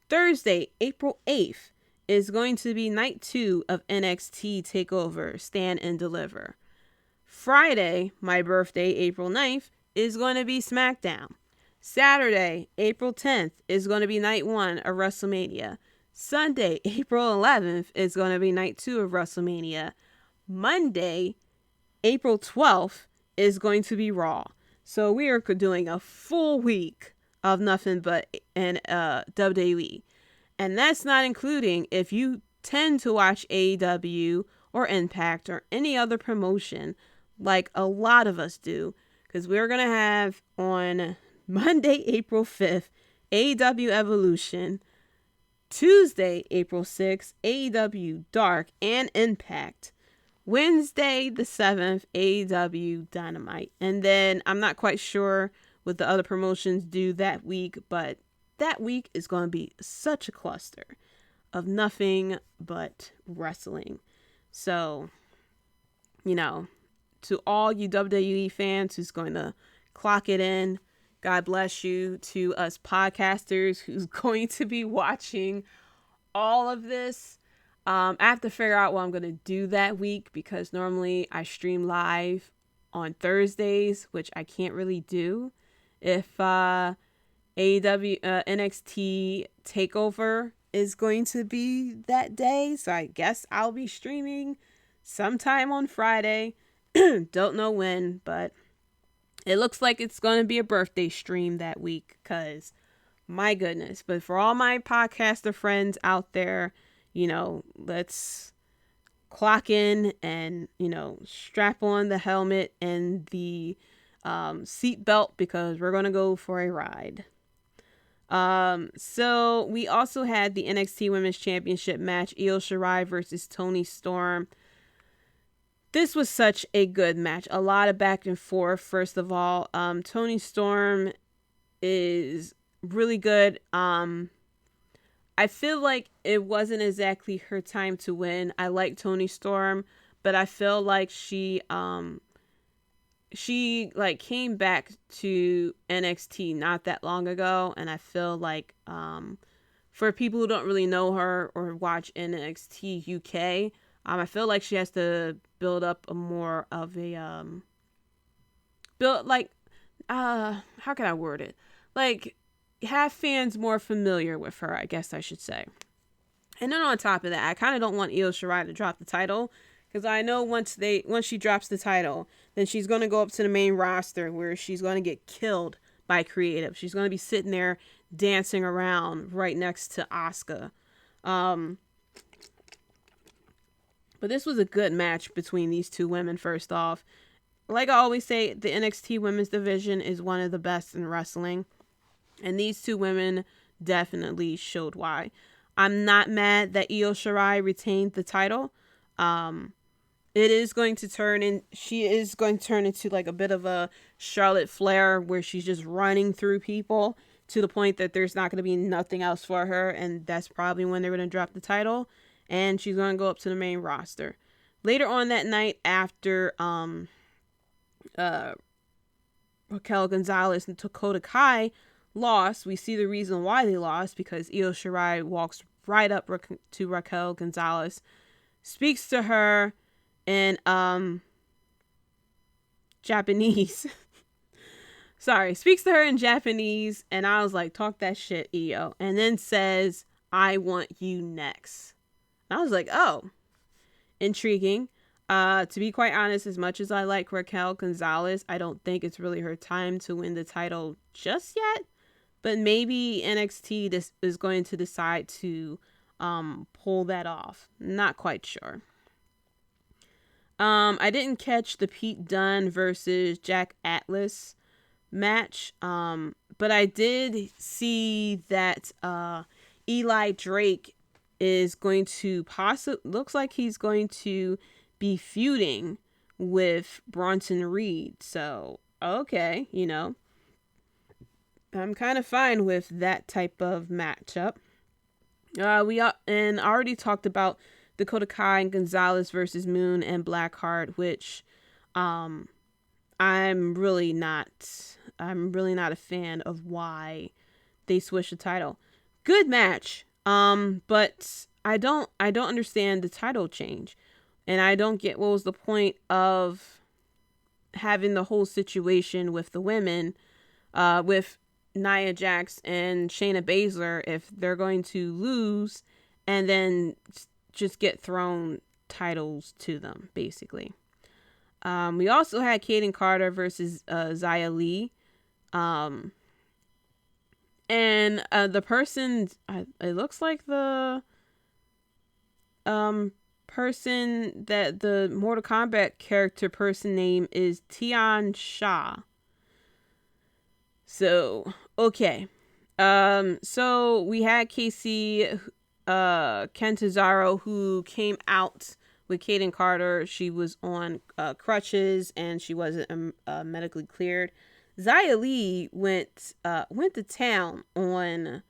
Thursday, April 8th, is going to be night 2 of NXT TakeOver Stand and Deliver. Friday, my birthday, April 9th, is going to be SmackDown. Saturday, April 10th, is going to be night 1 of WrestleMania. Sunday, April 11th, is going to be night 2 of WrestleMania. Monday, April 12th, is going to be Raw. So we are doing a full week of nothing but WWE. And that's not including if you tend to watch AEW or Impact or any other promotion like a lot of us do. Because we're going to have on Monday, April 5th, AEW Evolution. Tuesday, April 6th, AEW Dark and Impact. Wednesday, the 7th, AEW Dynamite. And then I'm not quite sure what the other promotions do that week, but that week is going to be such a cluster of nothing but wrestling. So, to all you WWE fans who's going to clock it in, God bless you. To us podcasters who's going to be watching all of this, I have to figure out what I'm going to do that week, because normally I stream live on Thursdays, which I can't really do if AEW NXT TakeOver is going to be that day. So I guess I'll be streaming sometime on Friday. Don't know when, but it looks like it's going to be a birthday stream that week, because my goodness. But for all my podcaster friends out there, let's clock in and, strap on the helmet and the seat belt, because we're going to go for a ride. So we also had the NXT Women's Championship match, Io Shirai versus Toni Storm. This was such a good match. A lot of back and forth. First of all, Toni Storm is really good. I feel like it wasn't exactly her time to win. I like Toni Storm, but I feel like she came back to NXT not that long ago, and I feel like for people who don't really know her or watch NXT UK, I feel like she has to build up a more of a how can I word it? Like, have fans more familiar with her, I guess I should say. And then on top of that, I kind of don't want Io Shirai to drop the title, because I know once she drops the title, then she's going to go up to the main roster where she's going to get killed by creative. She's going to be sitting there dancing around right next to Asuka. But this was a good match between these two women, first off. Like I always say, the NXT women's division is one of the best in wrestling. And these two women definitely showed why. I'm not mad that Io Shirai retained the title. She is going to turn into like a bit of a Charlotte Flair, where she's just running through people to the point that there's not going to be nothing else for her. And that's probably when they're going to drop the title. And she's going to go up to the main roster. Later on that night, after Raquel Gonzalez and Dakota Kai lost, we see the reason why they lost, because Io Shirai walks right up to Raquel Gonzalez, speaks to her in Japanese. Speaks to her in Japanese, and I was like, talk that shit, Io. And then says, I want you next. And I was like, oh, intriguing. To be quite honest, as much as I like Raquel Gonzalez, I don't think it's really her time to win the title just yet. But maybe NXT is going to decide to pull that off. Not quite sure. I didn't catch the Pete Dunne versus Jack Atlas match. But I did see that Eli Drake is going to looks like he's going to be feuding with Bronson Reed. So, okay, I'm kind of fine with that type of matchup. We already talked about Dakota Kai and Gonzalez versus Moon and Blackheart, which I'm really not a fan of why they switched the title. Good match. But I don't understand the title change. And I don't get what was the point of having the whole situation with the women, with Nia Jax and Shayna Baszler, if they're going to lose and then just get thrown titles to them, basically. We also had Kaden Carter versus Zia Lee. And the person, it looks like the person that the Mortal Kombat character person name is Tian Sha. So, okay. So we had Casey Kentazaro, who came out with Kaden Carter. She was on crutches and she wasn't medically cleared. Zia Lee went to town on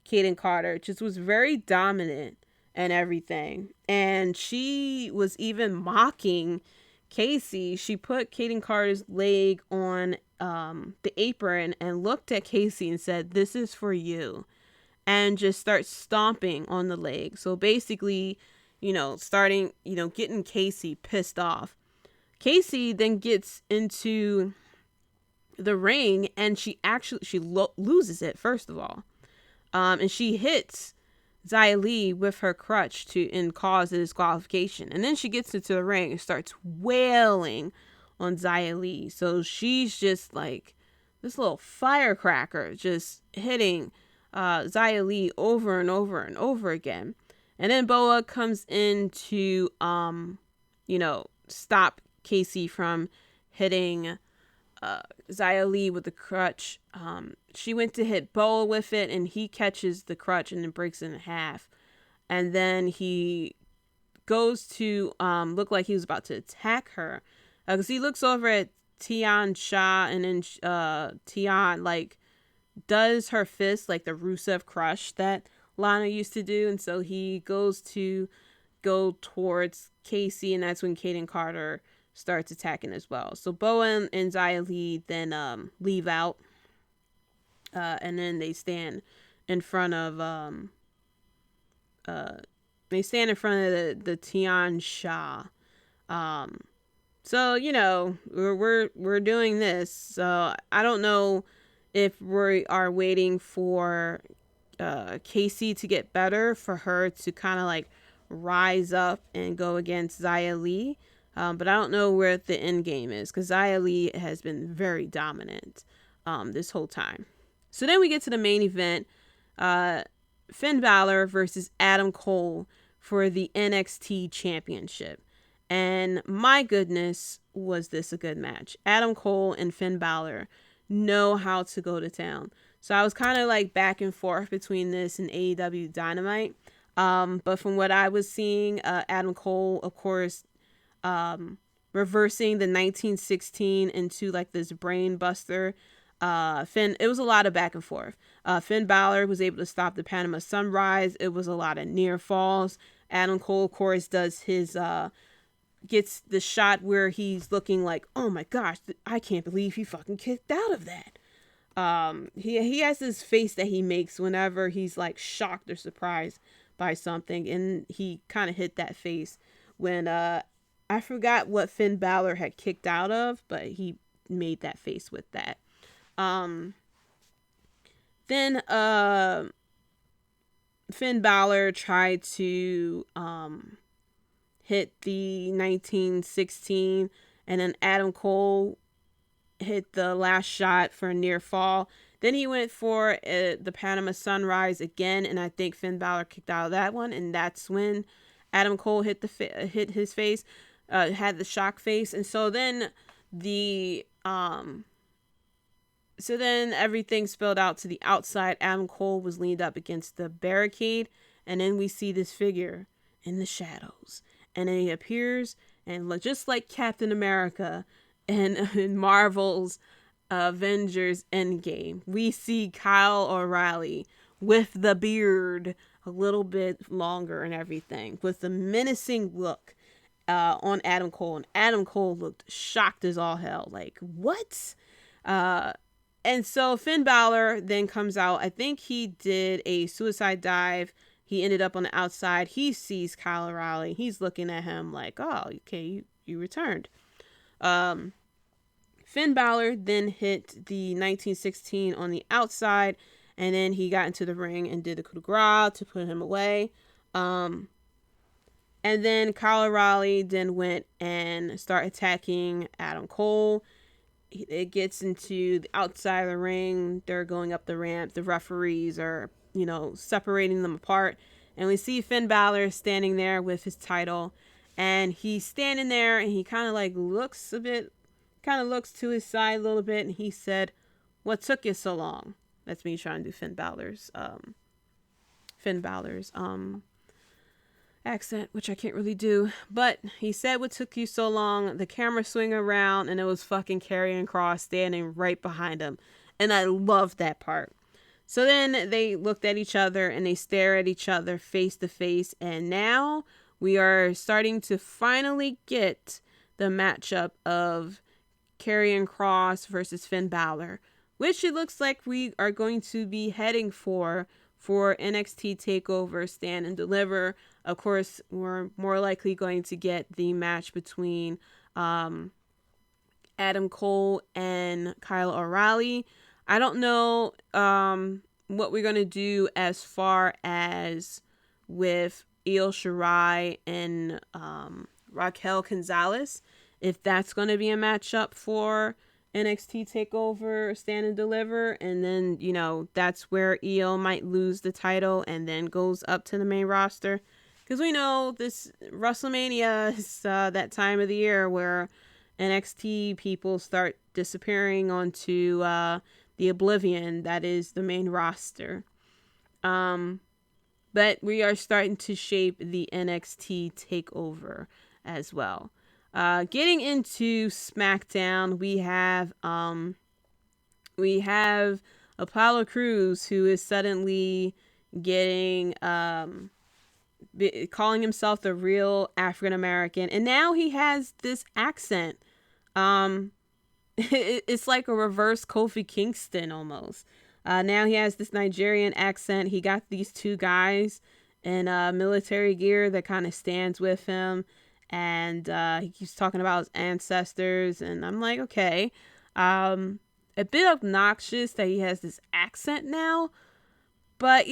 Kaden Carter, just was very dominant and everything. And she was even mocking Casey. She put Kaden Carter's leg on the apron and looked at Casey and said, "This is for you," and just starts stomping on the leg. So basically, starting, getting Casey pissed off. Casey then gets into the ring and she loses it, first of all. And she hits Zia Lee with her crutch and cause a disqualification. And then she gets into the ring and starts wailing on Zia Lee. So she's just like this little firecracker, just hitting Zia Lee over and over and over again. And then Boa comes in to, stop Casey from hitting Zia Lee with the crutch. She went to hit Boa with it, and he catches the crutch and then breaks it in half. And then he goes to look like he was about to attack her, because he looks over at Tian Sha, and then Tian does her fist like the Rusev Crush that Lana used to do, and so he goes to go towards Casey, and that's when Kaden Carter starts attacking as well. So Boa and Zia Lee then leave out, and then they stand in front of the Tian Sha. So we're doing this. So I don't know if we are waiting for Casey to get better for her to kind of rise up and go against Zia Lee. But I don't know where the end game is, because Zia Lee has been very dominant this whole time. So then we get to the main event, Finn Balor versus Adam Cole for the NXT Championship. And my goodness, was this a good match. Adam Cole and Finn Balor know how to go to town. So I was kind of back and forth between this and AEW Dynamite. But from what I was seeing, Adam Cole, of course, reversing the 1916 into this brain buster. It was a lot of back and forth. Finn Balor was able to stop the Panama Sunrise. It was a lot of near falls. Adam Cole, of course, does his gets the shot where he's looking like, oh my gosh, I can't believe he fucking kicked out of that. He has this face that he makes whenever he's shocked or surprised by something, and he kind of hit that face when I forgot what Finn Balor had kicked out of, but he made that face with that. Then Finn Balor tried to hit the 1916, and then Adam Cole hit the last shot for a near fall. Then he went for the Panama Sunrise again, and I think Finn Balor kicked out of that one, and that's when Adam Cole hit his face, had the shock face. And so then the So then everything spilled out to the outside. Adam Cole was leaned up against the barricade. And then we see this figure in the shadows. And then he appears, and just like Captain America in Marvel's Avengers Endgame, we see Kyle O'Reilly with the beard a little bit longer and everything, with the menacing look on Adam Cole. And Adam Cole looked shocked as all hell. Like, what? And so Finn Balor then comes out. I think he did a suicide dive. He ended up on the outside. He sees Kyle O'Reilly. He's looking at him like, oh, okay, you returned. Finn Balor then hit the 1916 on the outside. And then he got into the ring and did the coup de grace to put him away. And then Kyle O'Reilly then went and started attacking Adam Cole. It gets into the outside of the ring. They're going up the ramp. The referees are, separating them apart. And we see Finn Balor standing there with his title. And he's standing there and he kind of looks to his side a little bit. And he said, "What took you so long?" That's me trying to do Finn Balor's accent, which I can't really do. But he said, "What took you so long?" The camera swing around and it was fucking Karrion Kross standing right behind him. And I loved that part. So then they looked at each other and they stare at each other face to face. And now we are starting to finally get the matchup of Karrion Kross versus Finn Balor, which it looks like we are going to be heading for NXT TakeOver Stand and Deliver. Of course, we're more likely going to get the match between Adam Cole and Kyle O'Reilly. I don't know what we're going to do as far as with Io Shirai and Raquel Gonzalez, if that's going to be a matchup for NXT TakeOver Stand and Deliver. And then, that's where Io might lose the title and then goes up to the main roster. Because we know this WrestleMania is that time of the year where NXT people start disappearing onto the oblivion that is the main roster. But we are starting to shape the NXT TakeOver as well. Getting into SmackDown, we have Apollo Crews, who is suddenly getting calling himself the real African American, and now he has this accent. It's like a reverse Kofi Kingston almost. Now he has this Nigerian accent. He got these two guys in military gear that kind of stands with him. And he keeps talking about his ancestors. And I'm like, okay. A bit obnoxious that he has this accent now. But,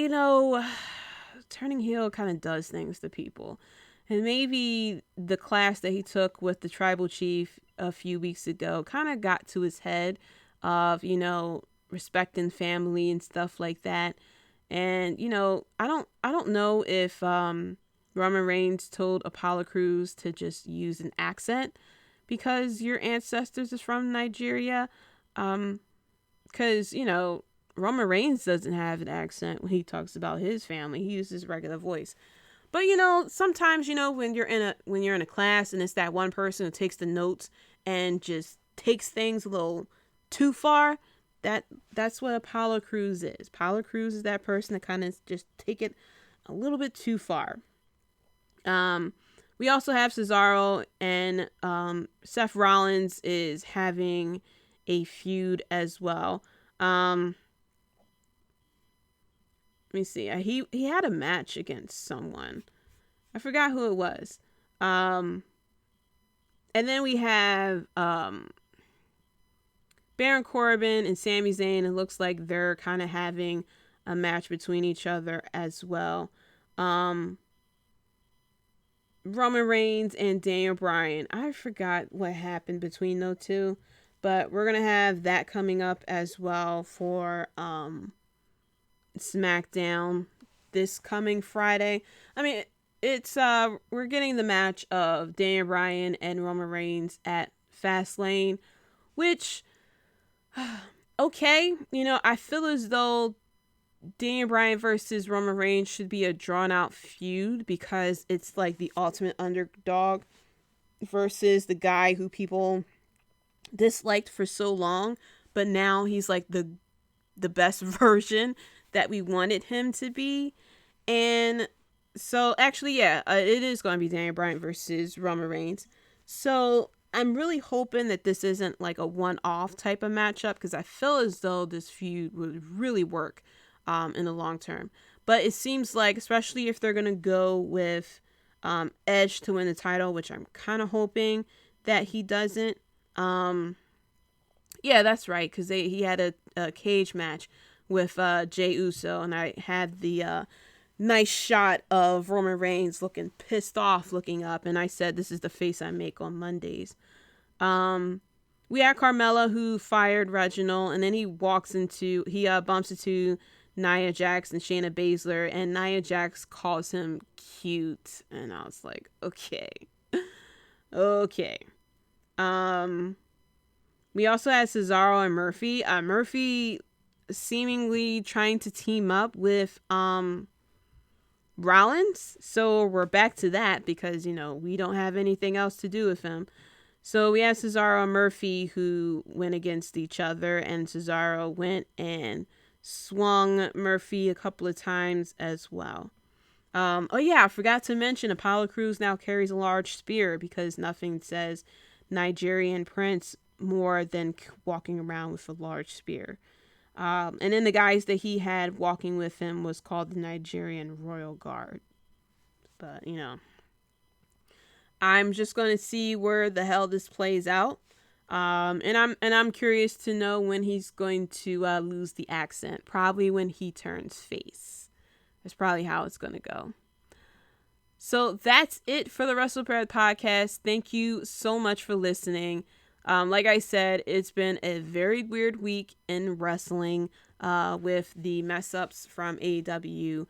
turning heel kind of does things to people. And maybe the class that he took with the tribal chief a few weeks ago kind of got to his head of, respecting family and stuff like that. And, I don't know if Roman Reigns told Apollo Crews to just use an accent because your ancestors is from Nigeria. Because, Roman Reigns doesn't have an accent when he talks about his family. He uses regular voice. But, sometimes, when you're in a class and it's that one person who takes the notes and just takes things a little too far, that's what Apollo Crews is. Apollo Crews is that person that kind of just take it a little bit too far. We also have Cesaro and Seth Rollins is having a feud as well. Let me see. He had a match against someone. I forgot who it was. And then we have Baron Corbin and Sami Zayn. It looks like they're kind of having a match between each other as well. Roman Reigns and Daniel Bryan. I forgot what happened between those two. But we're going to have that coming up as well for SmackDown this coming Friday. I mean, it's we're getting the match of Daniel Bryan and Roman Reigns at Fastlane, which okay. I feel as though Daniel Bryan versus Roman Reigns should be a drawn out feud because it's like the ultimate underdog versus the guy who people disliked for so long, but now he's like the best version that we wanted him to be. And so actually, yeah, it is going to be Daniel Bryan versus Roman Reigns. So I'm really hoping that this isn't like a one-off type of matchup because I feel as though this feud would really work in the long term. But it seems like, especially if they're going to go with Edge to win the title, which I'm kind of hoping that he doesn't. Yeah, that's right, because he had a cage match with Jey Uso, and I had the nice shot of Roman Reigns looking pissed off, looking up, and I said, this is the face I make on Mondays. We had Carmella, who fired Reginald, and then he bumps into Nia Jax and Shayna Baszler, and Nia Jax calls him cute, and I was like, okay. Okay. We also had Cesaro and Murphy. Murphy seemingly trying to team up with Rollins. So we're back to that because, we don't have anything else to do with him. So we had Cesaro and Murphy who went against each other, and Cesaro went and swung Murphy a couple of times as well. Oh yeah, I forgot to mention Apollo Crews now carries a large spear because nothing says Nigerian Prince more than walking around with a large spear. And then the guys that he had walking with him was called the Nigerian Royal Guard. But, I'm just going to see where the hell this plays out. And I'm curious to know when he's going to lose the accent. Probably when he turns face. That's probably how it's going to go. So that's it for the WrestlePad podcast. Thank you so much for listening. Like I said, it's been a very weird week in wrestling with the mess ups from AEW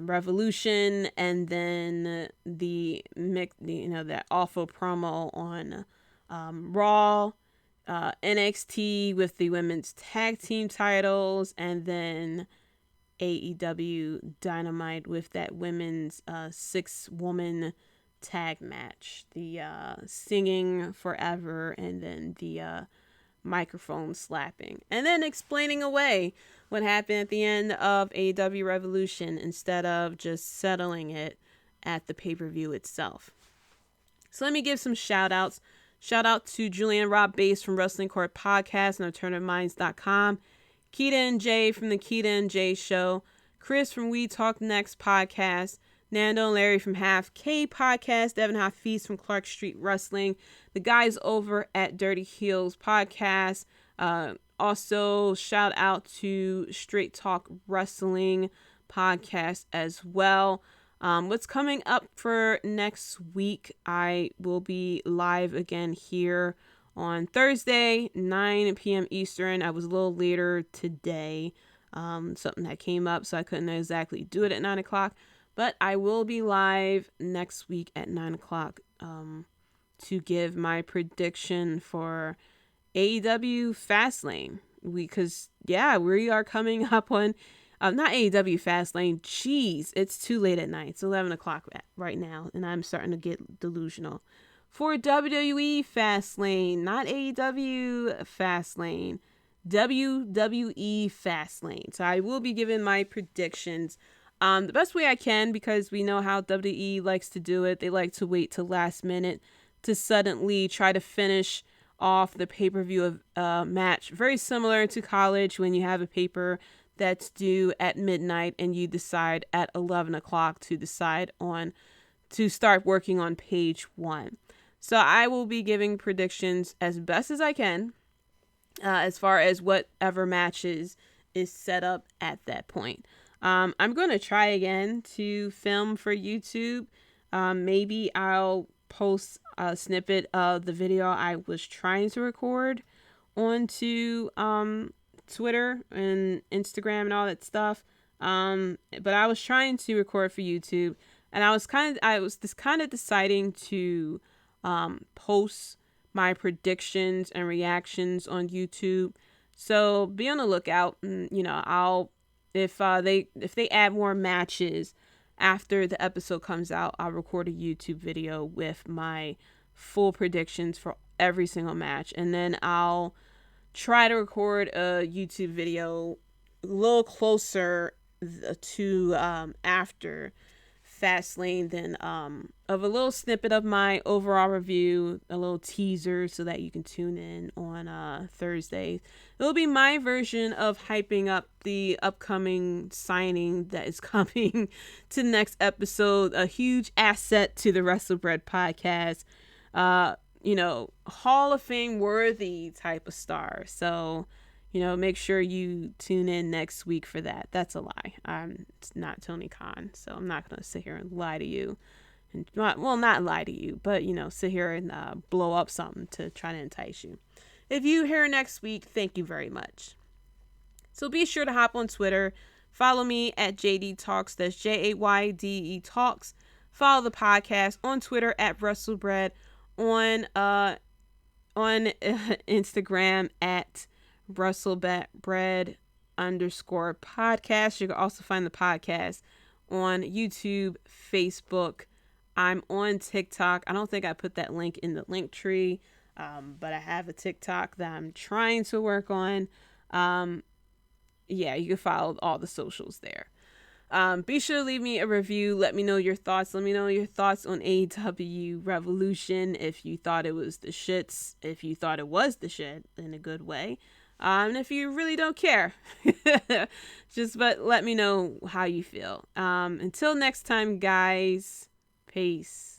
Revolution, and then that awful promo on Raw, NXT with the women's tag team titles, and then AEW Dynamite with that women's 6-woman tag match, the singing forever, and then the microphone slapping, and then explaining away what happened at the end of AEW Revolution instead of just settling it at the pay-per-view itself. So let me give some shout outs. Shout out to Julian Rob Bass from Wrestling Court Podcast and AlternativeMinds.com, Keita and Jay from the Keita and Jay Show, Chris from We Talk Next Podcast, Nando and Larry from Half K Podcast, Devin Hafiz from Clark Street Wrestling, the guys over at Dirty Heels Podcast. Also, shout out to Straight Talk Wrestling Podcast as well. What's coming up for next week? I will be live again here on Thursday, 9 p.m. Eastern. I was a little later today. Something that came up, so I couldn't exactly do it at 9 o'clock. But I will be live next week at 9 o'clock to give my prediction for AEW Fastlane. Because, we are coming up on, not AEW Fastlane, jeez, it's too late at night. It's 11 o'clock right now, and I'm starting to get delusional. For WWE Fastlane, not AEW Fastlane, WWE Fastlane. So I will be giving my predictions the best way I can, because we know how WWE likes to do it. They like to wait till last minute to suddenly try to finish off the pay-per-view match. Very similar to college when you have a paper that's due at midnight and you decide at 11 o'clock to start working on page 1. So I will be giving predictions as best as I can as far as whatever matches is set up at that point. I'm going to try again to film for YouTube. Maybe I'll post a snippet of the video I was trying to record onto Twitter and Instagram and all that stuff. But I was trying to record for YouTube, and I was kind of deciding to post my predictions and reactions on YouTube. So be on the lookout. And, I'll if they add more matches after the episode comes out, I'll record a YouTube video with my full predictions for every single match, and then I'll try to record a YouTube video a little closer to after Fastlane than of a little snippet of my overall review, a little teaser so that you can tune in on Thursday. It'll be my version of hyping up the upcoming signing that is coming to the next episode. A huge asset to the WrestleBread podcast. Hall of Fame worthy type of star. So, make sure you tune in next week for that. That's a lie. It's not Tony Khan, so I'm not going to sit here and lie to you. And, well, not lie to you, but, sit here and blow up something to try to entice you. If you hear next week, thank you very much. So be sure to hop on Twitter. Follow me at Jaydee Talks. That's Jayde Talks. Follow the podcast on Twitter at WrestleBread. On Instagram at WrestleBread_podcast. You can also find the podcast on YouTube, Facebook. I'm on TikTok. I don't think I put that link in the link tree, but I have a TikTok that I'm trying to work on. You can follow all the socials there. Be sure to leave me a review. Let me know your thoughts. Let me know your thoughts on AEW Revolution. If you thought it was the shits. If you thought it was the shit in a good way. And if you really don't care. But let me know how you feel. Until next time, guys. Peace.